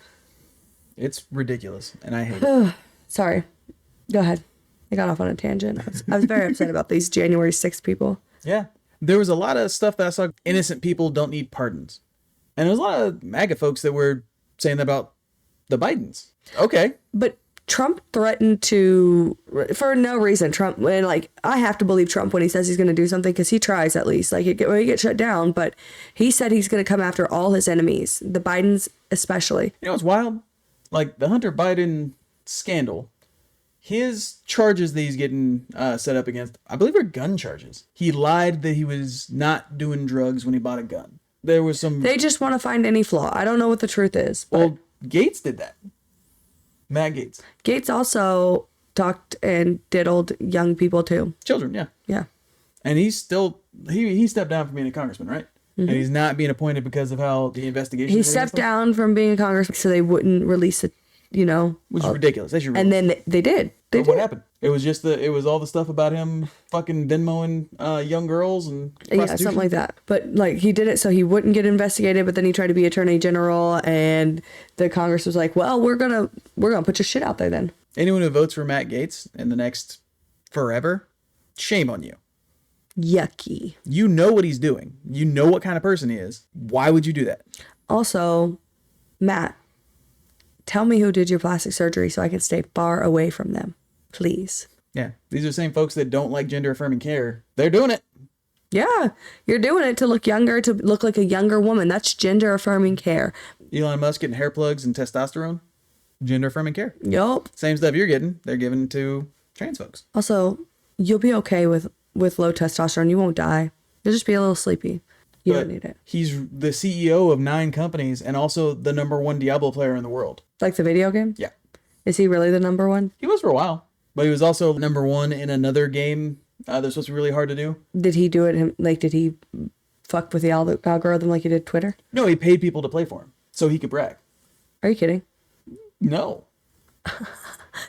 It's ridiculous. And I hate it. Sorry. Go ahead. I got off on a tangent. I was very upset about these January 6th people. Yeah. There was a lot of stuff that I saw. Innocent people don't need pardons. And there was a lot of MAGA folks that were saying that about the Bidens. Okay. But Trump threatened to, for no reason, Trump, and like, I have to believe Trump when he says he's going to do something because he tries at least. Like, he get shut down, but he said he's going to come after all his enemies, the Bidens especially. You know what's wild? Like, the Hunter Biden scandal, his charges that he's getting set up against, I believe are gun charges. He lied that he was not doing drugs when he bought a gun. There was some... They just want to find any flaw. I don't know what the truth is. Well, Gates did that. Matt Gates. Gates also talked and diddled young people too. Children, yeah. Yeah. And he's still, he stepped down from being a congressman, right? And he's not being appointed because of how the investigation... He stepped down from being a congressman so they wouldn't release it, you know. Which is ridiculous. They should and then they did. They did. What happened? It was just it was all the stuff about him fucking Venmoing young girls and prostitution. Yeah, something like that. But like, he did it so he wouldn't get investigated, but then he tried to be attorney general and the Congress was like, well, we're gonna put your shit out there then. Anyone who votes for Matt Gates in the next forever, shame on you. Yucky. You know what he's doing. You know what kind of person he is. Why would you do that? Also, Matt, tell me who did your plastic surgery so I can stay far away from them, please. Yeah, these are the same folks that don't like gender affirming care. They're doing it. Yeah, you're doing it to look younger, to look like a younger woman. That's gender affirming care. Elon Musk getting hair plugs and testosterone. Gender affirming care. Yup. Same stuff you're getting. They're giving to trans folks. Also, you'll be okay with low testosterone. You won't die. You'll just be a little sleepy. You don't need it. He's the CEO of 9 companies and also the #1 Diablo player in the world. Like the video game? Yeah. Is he really the number one? He was for a while, but he was also #1 in another game that's supposed to be really hard to do. Did he do it? Like, did he fuck with the algorithm like he did Twitter? No, he paid people to play for him so he could brag. Are you kidding? No.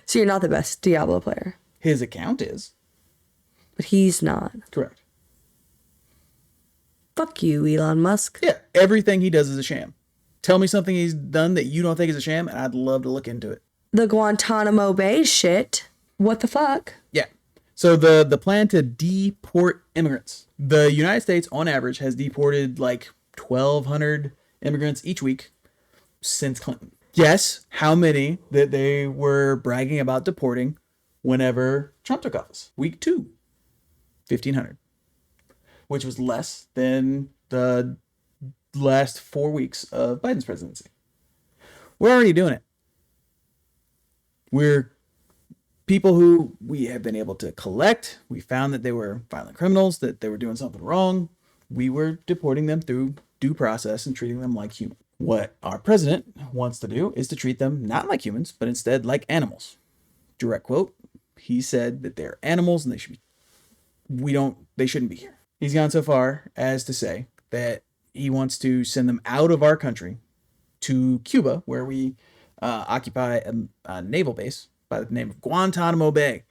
So you're not the best Diablo player. His account is. But he's not. Correct. Fuck you, Elon Musk. Yeah, everything he does is a sham. Tell me something he's done that you don't think is a sham, and I'd love to look into it. The Guantanamo Bay shit. What the fuck? Yeah. So the plan to deport immigrants. The United States, on average, has deported like 1,200 immigrants each week since Clinton. Guess how many that they were bragging about deporting whenever Trump took office? Week 2. 1,500. Which was less than the last 4 weeks of Biden's presidency. We're already doing it. We're people who we have been able to collect. We found that they were violent criminals, that they were doing something wrong. We were deporting them through due process and treating them like humans. What our president wants to do is to treat them not like humans, but instead like animals. Direct quote. He said that they're animals and they shouldn't be here. He's gone so far as to say that he wants to send them out of our country to Cuba, where we occupy a naval base by the name of Guantanamo Bay,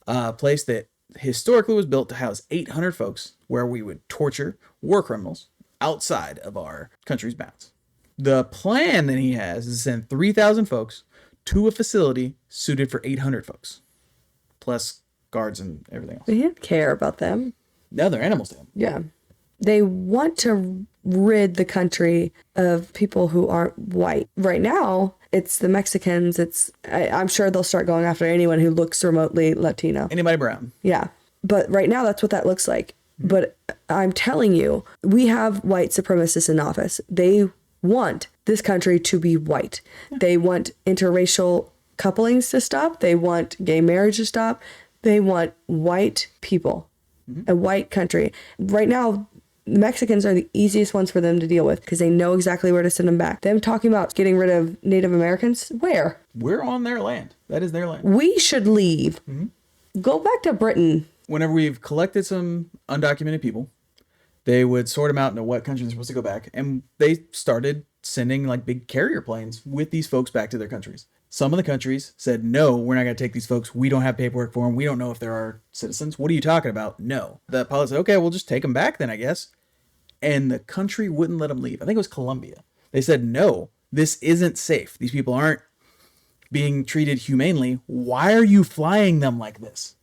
a place that historically was built to house 800 folks, where we would torture war criminals outside of our country's bounds. The plan that he has is to send 3,000 folks to a facility suited for 800 folks, plus guards and everything else. They didn't care about them. No, they're animals to him. Yeah. They want to rid the country of people who aren't white. Right now, it's the Mexicans. I'm sure they'll start going after anyone who looks remotely Latino. Anybody brown. Yeah. But right now, that's what that looks like. But I'm telling you, we have white supremacists in office. They want this country to be white. They want interracial couplings to stop. They want gay marriage to stop. They want white people, a white country. Right now, the Mexicans are the easiest ones for them to deal with because they know exactly where to send them back. Them talking about getting rid of Native Americans, where? We're on their land. That is their land. We should leave. Go back to Britain. Whenever we've collected some undocumented people, they would sort them out into what country they're supposed to go back. And they started sending like big carrier planes with these folks back to their countries. Some of the countries said, no, we're not going to take these folks. We don't have paperwork for them. We don't know if they're our citizens. What are you talking about? No. The pilot said, okay, we'll just take them back then, I guess. And the country wouldn't let them leave. I think it was Colombia. They said, no, this isn't safe. These people aren't being treated humanely. Why are you flying them like this?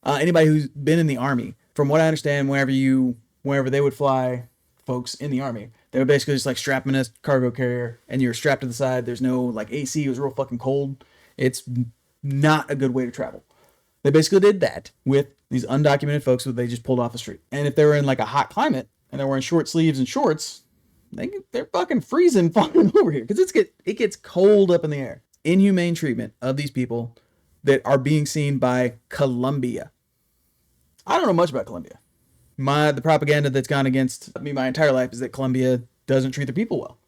Anybody who's been in the army, from what I understand, whenever they would fly folks in the army, they would basically just like strap them in a cargo carrier and you're strapped to the side. There's no like AC. It was real fucking cold. It's not a good way to travel. They basically did that with these undocumented folks who they just pulled off the street. And if they were in like a hot climate and they're wearing short sleeves and shorts, they're fucking freezing flying over here because it gets cold up in the air. Inhumane treatment of these people that are being seen by Colombia. I don't know much about Colombia. The propaganda that's gone against me my entire life is that Colombia doesn't treat their people well.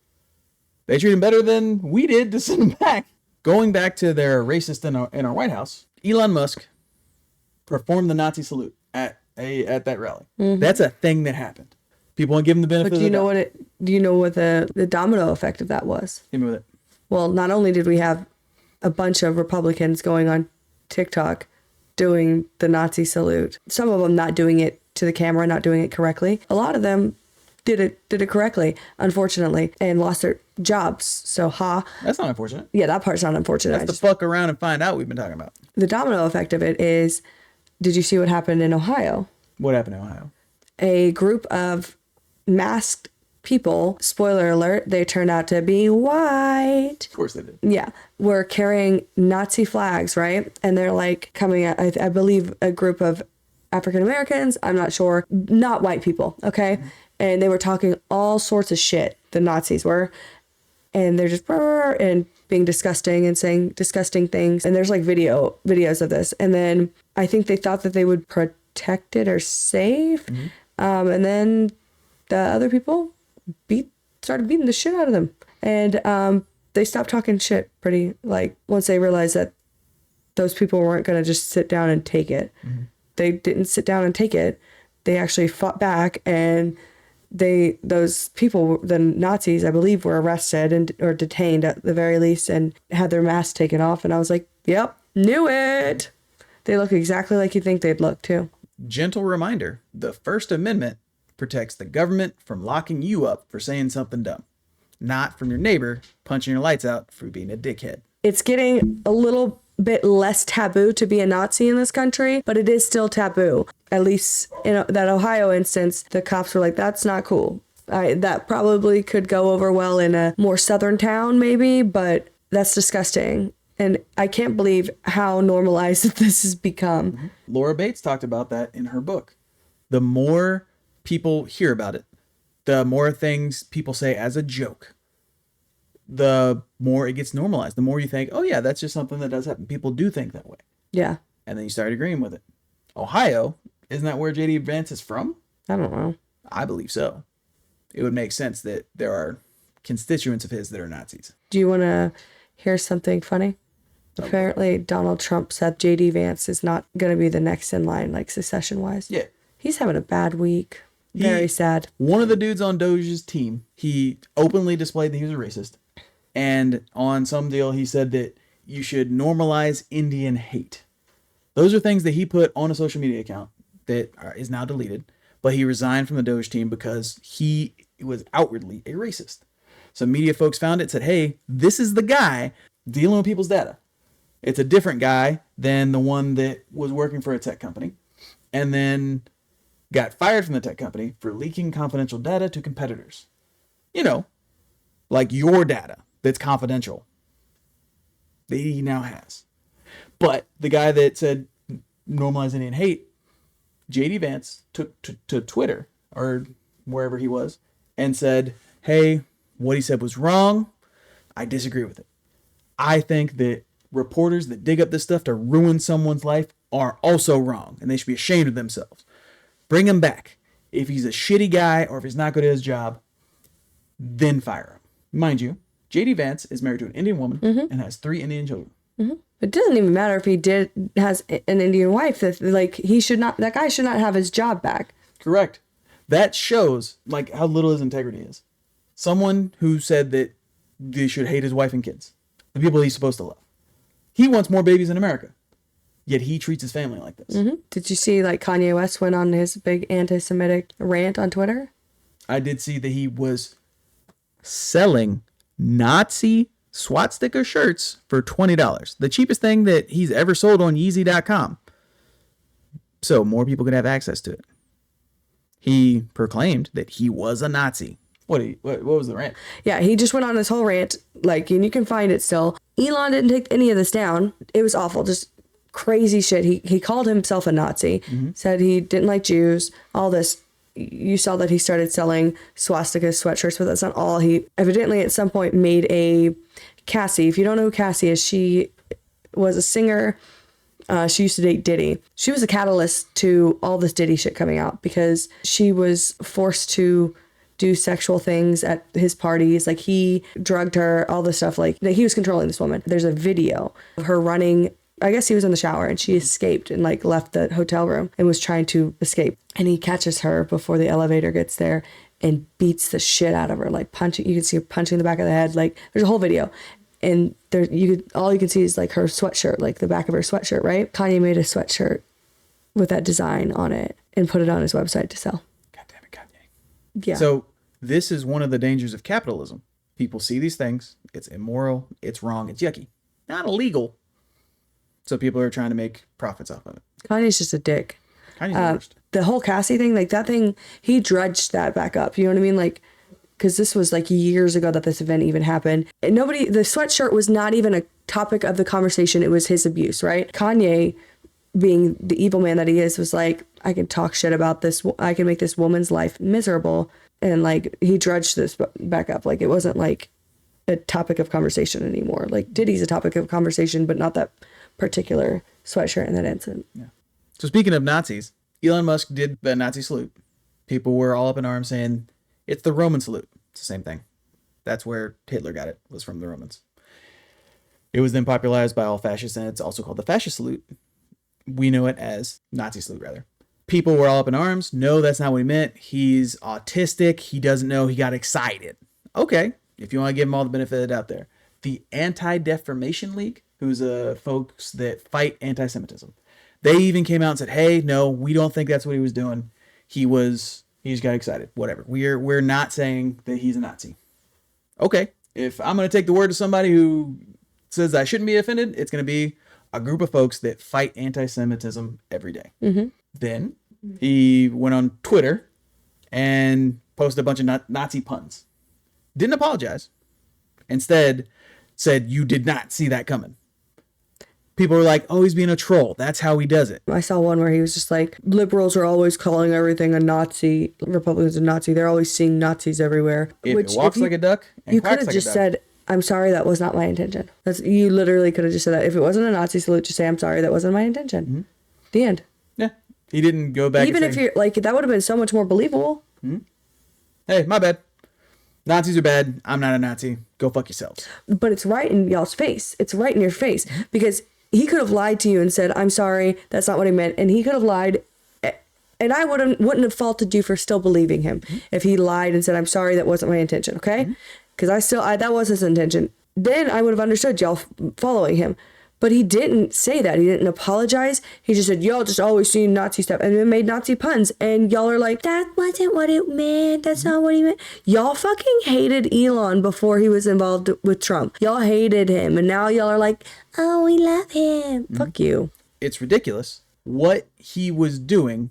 They treat them better than we did to send them back. Going back to their racist in our White House, Elon Musk performed the Nazi salute at that rally. That's a thing that happened. People want to give him the benefit. But do you know what the domino effect of that was? Hit me with it. Well, not only did we have a bunch of Republicans going on TikTok doing the Nazi salute, some of them not doing it to the camera, not doing it correctly. A lot of them did it correctly, unfortunately, and lost their jobs. So, That's not unfortunate. Yeah, that part's not unfortunate. That's the fuck around and find out we've been talking about. The domino effect of it is, did you see what happened in Ohio? What happened in Ohio? A group of masked people, spoiler alert, they turned out to be white. Of course they did. Yeah, were carrying Nazi flags, right? And they're like coming at, I believe, a group of African Americans. I'm not sure. Not white people, okay? And they were talking all sorts of shit, the Nazis were. And they're just and being disgusting and saying disgusting things. And there's like videos of this. And then I think they thought that they would protect it or save. And then the other people started beating the shit out of them. And they stopped talking shit once they realized that those people weren't going to just sit down and take it. They didn't sit down and take it. They actually fought back, and those people, the Nazis, I believe, were arrested or detained at the very least and had their masks taken off. And I was like, yep, knew it. They look exactly like you think they'd look too. Gentle reminder, the First Amendment protects the government from locking you up for saying something dumb, not from your neighbor punching your lights out for being a dickhead. It's getting a little bit less taboo to be a Nazi in this country, but it is still taboo. At least in that Ohio instance, the cops were like, that's not cool. That probably could go over well in a more southern town maybe, but that's disgusting. And I can't believe how normalized this has become. Laura Bates talked about that in her book. The more people hear about it, the more things people say as a joke, the more it gets normalized. The more you think, oh yeah, that's just something that does happen. People do think that way. Yeah. And then you start agreeing with it. Ohio, isn't that where JD Vance is from? I don't know. I believe so. It would make sense that there are constituents of his that are Nazis. Do you want to hear something funny? Okay. Apparently, Donald Trump said JD Vance is not going to be the next in line, like succession-wise. Yeah. He's having a bad week. Very sad. One of the dudes on Doge's team, he openly displayed that he was a racist. And on some deal, he said that you should normalize Indian hate. Those are things that he put on a social media account that is now deleted. But he resigned from the Doge team because he was outwardly a racist. Some media folks found it, said, hey, this is the guy dealing with people's data. It's a different guy than the one that was working for a tech company and then got fired from the tech company for leaking confidential data to competitors. You know, like your data that's confidential. that he now has. But the guy that said normalize Indian hate, JD Vance, took to Twitter or wherever he was and said, hey, what he said was wrong. I disagree with it. I think that reporters that dig up this stuff to ruin someone's life are also wrong, and they should be ashamed of themselves. Bring him back. If he's a shitty guy or if he's not good at his job, then fire him. Mind you, JD Vance is married to an Indian woman and has 3 Indian children. It doesn't even matter if he has an Indian wife. That that guy should not have his job back. Correct. That shows like how little his integrity is. Someone who said that they should hate his wife and kids, the people he's supposed to love. He wants more babies in America, yet he treats his family like this. Did you see like Kanye West went on his big anti-Semitic rant on Twitter? I did see that he was selling Nazi swastika shirts for $20. The cheapest thing that he's ever sold on Yeezy.com. So more people could have access to it. He proclaimed that he was a Nazi. What was the rant? Yeah, he just went on this whole rant, like, and you can find it still. Elon didn't take any of this down. It was awful, just crazy shit. He called himself a Nazi, said he didn't like Jews, all this. You saw that he started selling swastika sweatshirts, but that's not all. He evidently at some point made a Cassie. If you don't know who Cassie is, she was a singer. She used to date Diddy. She was a catalyst to all this Diddy shit coming out because she was forced to do sexual things at his parties. Like he drugged her, all this stuff. Like he was controlling this woman. There's a video of her running. I guess he was in the shower and she escaped and like left the hotel room and was trying to escape. And he catches her before the elevator gets there and beats the shit out of her, like punching. You can see her punching the back of the head. Like there's a whole video. And there, all you can see is like her sweatshirt, like the back of her sweatshirt, right? Kanye made a sweatshirt with that design on it and put it on his website to sell. God damn it, Kanye. Yeah. So this is one of the dangers of capitalism. People see these things. It's immoral. It's wrong. It's yucky. Not illegal. So people are trying to make profits off of it. Kanye's just a dick. Kanye's the worst. The whole Cassie thing, like that thing, he dredged that back up. You know what I mean? Like, because this was like years ago that this event even happened. And the sweatshirt was not even a topic of the conversation. It was his abuse, right? Kanye, being the evil man that he is, was like, I can talk shit about this. I can make this woman's life miserable. And like, he dredged this back up. Like, it wasn't like a topic of conversation anymore. Like, Diddy's a topic of conversation, but not that particular sweatshirt in that incident. Yeah. So speaking of Nazis, Elon Musk did the Nazi salute. People were all up in arms saying it's the Roman salute. It's the same thing. That's where Hitler got it, was from the Romans. It was then popularized by all fascists, and it's also called the fascist salute. We know it as Nazi salute, rather. People were all up in arms. No, that's not what he meant. He's autistic. He doesn't know. He got excited. Okay, if you want to give him all the benefit of the doubt there. The Anti-Defamation League, who's folks that fight anti-Semitism, they even came out and said, hey, no, we don't think that's what he was doing. He just got excited. Whatever. We're not saying that he's a Nazi. Okay, if I'm going to take the word of somebody who says I shouldn't be offended, it's going to be a group of folks that fight anti-Semitism every day. Then he went on Twitter and posted a bunch of Nazi puns. Didn't apologize. Instead, said you did not see that coming. People were like, oh, he's being a troll. That's how he does it. I saw one where he was just like, liberals are always calling everything a Nazi. Republicans a Nazi. They're always seeing Nazis everywhere. If it walks like a duck and you quacks could have like just a duck. said, I'm sorry, that was not my intention. You literally could have just said that. If it wasn't a Nazi salute, just say, I'm sorry, that wasn't my intention. The end. Yeah. He didn't go back Even and if say, you're like, that would have been so much more believable. hey, my bad. Nazis are bad. I'm not a Nazi. Go fuck yourselves. But it's right in y'all's face. It's right in your face. Because he could have lied to you and said, I'm sorry, that's not what he meant. And he could have lied. And I wouldn't have faulted you for still believing him if he lied and said, I'm sorry, that wasn't my intention. Okay? Because that was his intention. Then I would have understood y'all following him. But he didn't say that. He didn't apologize. He just said, y'all just always seen Nazi stuff. And then made Nazi puns. And y'all are like, that wasn't what it meant. That's not what he meant. Y'all fucking hated Elon before he was involved with Trump. Y'all hated him. And now y'all are like, oh, we love him. Fuck you. It's ridiculous. What he was doing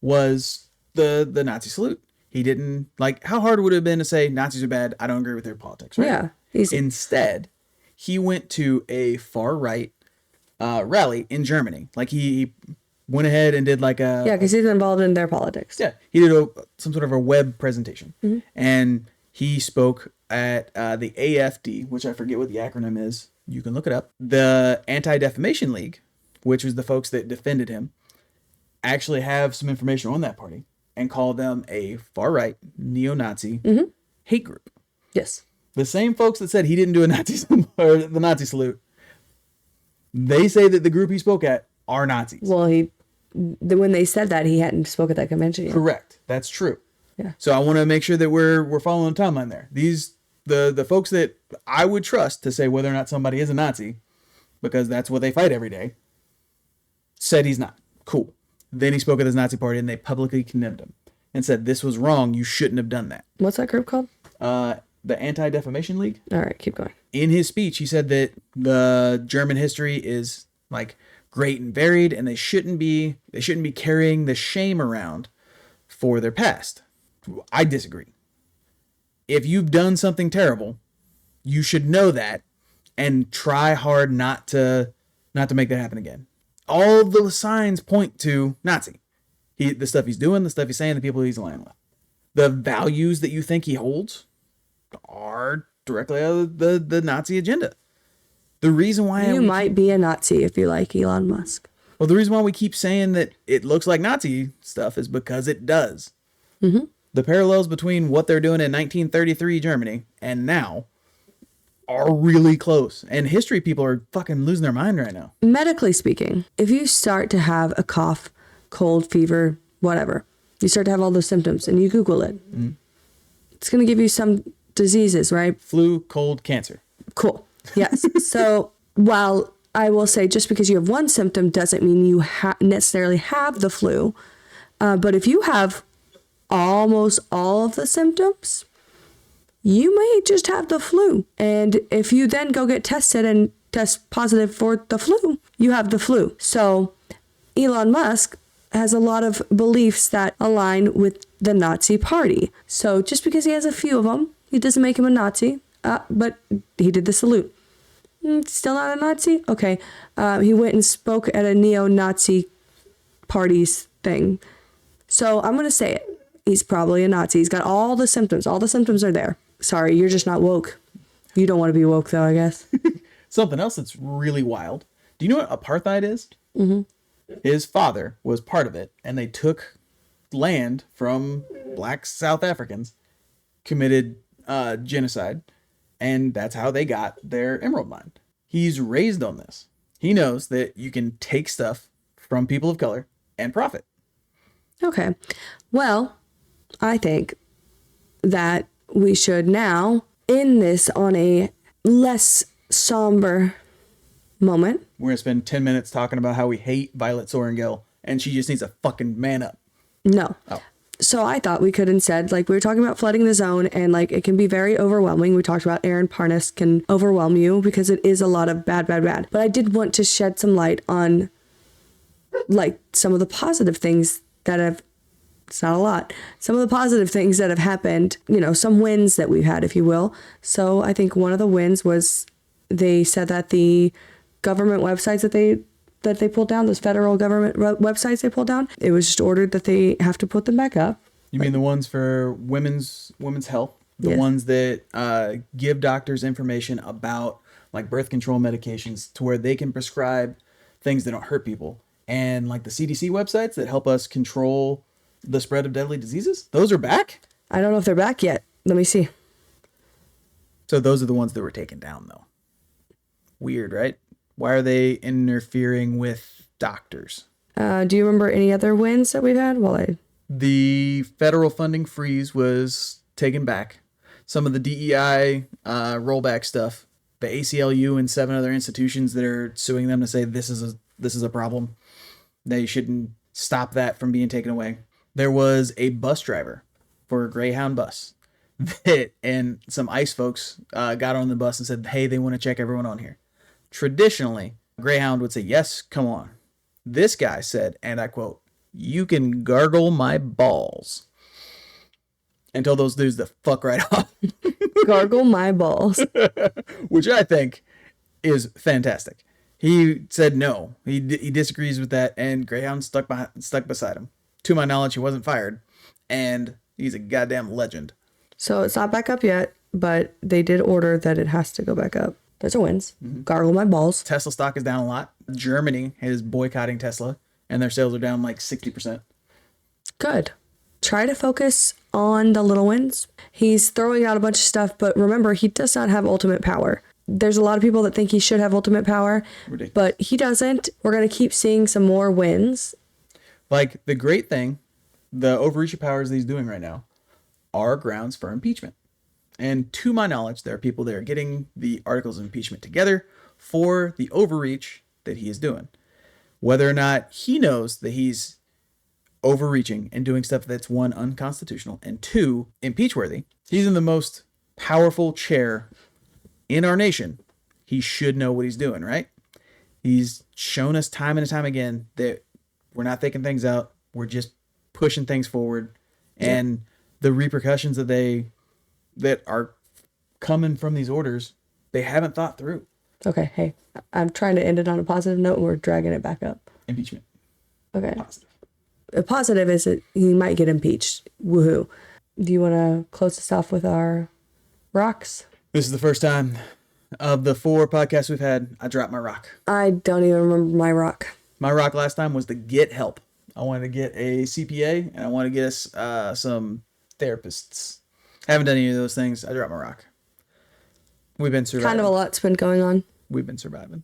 was the Nazi salute. He didn't, like, how hard would it have been to say Nazis are bad? I don't agree with their politics, right? Yeah. Easy. Instead, he went to a far right rally in Germany. Like he went ahead and did like a Yeah, because he's involved in their politics. yeah, he did some sort of a web presentation, and he spoke at the AFD, which I forget what the acronym is. You can look it up. The Anti-Defamation League, which was the folks that defended him, actually have some information on that party and call them a far-right neo-Nazi hate group. Yes. The same folks that said he didn't do a Nazi or the Nazi salute, they say that the group he spoke at are Nazis. Well, when they said that, he hadn't spoke at that convention yet. Correct. That's true. Yeah. So I want to make sure that we're following the timeline there. The folks that I would trust to say whether or not somebody is a Nazi, because that's what they fight every day, said he's not. Cool. Then he spoke at his Nazi party and they publicly condemned him and said this was wrong. You shouldn't have done that. What's that group called? The Anti-Defamation League. All right, keep going. In his speech, he said that the German history is like great and varied, and they shouldn't be carrying the shame around for their past. I disagree. If you've done something terrible, you should know that and try hard not to make that happen again. All the signs point to Nazi. The stuff he's doing, the stuff he's saying, the people he's aligning with. The values that you think he holds are directly out of the Nazi agenda. The reason why you might be a Nazi if you like Elon Musk. Well, the reason why we keep saying that it looks like Nazi stuff is because it does. Mm-hmm. The parallels between what they're doing in 1933 Germany and now are really close. And history people are fucking losing their mind right now. Medically speaking, if you start to have a cough, cold, fever, whatever, you start to have all those symptoms and you Google it, it's going to give you some diseases, right? Flu, cold, cancer. Cool. Yes. So while I will say just because you have one symptom doesn't mean you necessarily have the flu. But if you have almost all of the symptoms, you may just have the flu. And if you then go get tested and test positive for the flu, you have the flu. So Elon Musk has a lot of beliefs that align with the Nazi party. So just because he has a few of them, it doesn't make him a Nazi. But he did the salute. Still not a Nazi? Okay. He went and spoke at a neo-Nazi party's thing. So I'm going to say it. He's probably a Nazi. He's got all the symptoms. All the symptoms are there. Sorry, you're just not woke. You don't want to be woke, though, I guess. Something else that's really wild. Do you know what apartheid is? Mm-hmm. His father was part of it, and they took land from black South Africans, committed genocide, and that's how they got their emerald mine. He's raised on this. He knows that you can take stuff from people of color and profit. Okay. Well, I think that we should now end this on a less somber moment. We're going to spend 10 minutes talking about how we hate Violet Sorrengill, and she just needs to fucking man up. No. Oh. So I thought we could instead, like, we were talking about flooding the zone, and like it can be very overwhelming. We talked about Aaron Parnas can overwhelm you because it is a lot of bad. But I did want to shed some light on like some of the positive things that have, it's not a lot, some of the positive things that have happened, you know, some wins that we've had, if you will. So I think one of the wins was they said that the government websites that they pulled down, those federal government websites they pulled down, it was just ordered that they have to put them back up. You mean the ones for women's health? The ones that give doctors information about like birth control medications to where they can prescribe things that don't hurt people. And like the CDC websites that help us control the spread of deadly diseases, those are back? I don't know if they're back yet. Let me see. So those are the ones that were taken down though. Weird, right? Why are they interfering with doctors? Do you remember any other wins that we've had? The federal funding freeze was taken back. Some of the DEI rollback stuff. The ACLU and 7 other institutions that are suing them to say this is a problem. They shouldn't stop that from being taken away. There was a bus driver for a Greyhound bus and some ICE folks got on the bus and said, hey, they want to check everyone on here. Traditionally, Greyhound would say, yes, come on. This guy said, and I quote, you can gargle my balls. And told those dudes to fuck right off. Gargle my balls. Which I think is fantastic. He said no. He disagrees with that, and Greyhound stuck beside him. To my knowledge, he wasn't fired, and he's a goddamn legend. So it's not back up yet, but they did order that it has to go back up. Those are wins. Gargle my balls. Tesla stock is down a lot. Germany is boycotting Tesla, and their sales are down like 60%. Good. Try to focus on the little wins. He's throwing out a bunch of stuff, but remember, he does not have ultimate power. There's a lot of people that think he should have ultimate power, Ridiculous. but he doesn't. We're going to keep seeing some more wins. Like, the great thing, the overreach of powers that he's doing right now are grounds for impeachment. And to my knowledge, there are people that are getting the articles of impeachment together for the overreach that he is doing. Whether or not he knows that he's overreaching and doing stuff that's, one, unconstitutional, and two, impeach-worthy. He's in the most powerful chair in our nation. He should know what he's doing, right? He's shown us time and time again that we're not thinking things out. We're just pushing things forward. And the repercussions that are coming from these orders, they haven't thought through. Okay, hey, I'm trying to end it on a positive note, and we're dragging it back up. Impeachment. Okay. Positive. A positive is that he might get impeached. Woohoo. Do you want to close this off with our rocks? This is the first time of the 4 podcasts we've had, I dropped my rock. I don't even remember my rock. My rock last time was to get help. I wanted to get a CPA, and I wanted to get us some therapists. Haven't done any of those things. I dropped my rock. We've been surviving. Kind of a lot's been going on. We've been surviving.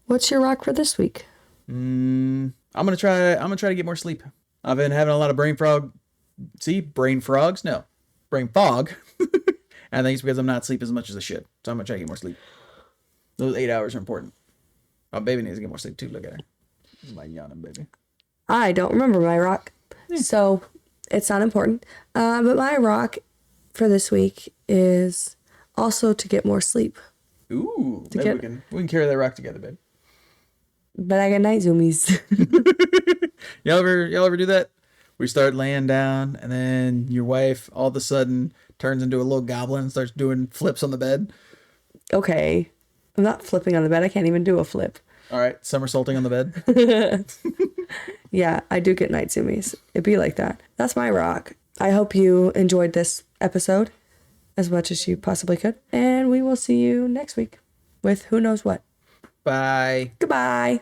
What's your rock for this week? I'm gonna try to get more sleep. I've been having a lot of brain frogs. No, brain fog. And I think it's because I'm not sleeping as much as I should. So I'm gonna try to get more sleep. Those 8 hours are important. My baby needs to get more sleep too. Look at her. This is my yawning baby. I don't remember my rock, so it's not important. But my rock for this week is also to get more sleep. Ooh, maybe we can carry that rock together, babe. But I got night zoomies. Y'all ever do that? We start laying down, and then your wife all of a sudden turns into a little goblin and starts doing flips on the bed. Okay, I'm not flipping on the bed. I can't even do a flip. All right, somersaulting on the bed. Yeah, I do get night zoomies. It'd be like that. That's my rock. I hope you enjoyed this episode as much as you possibly could. And we will see you next week with who knows what. Bye. Goodbye.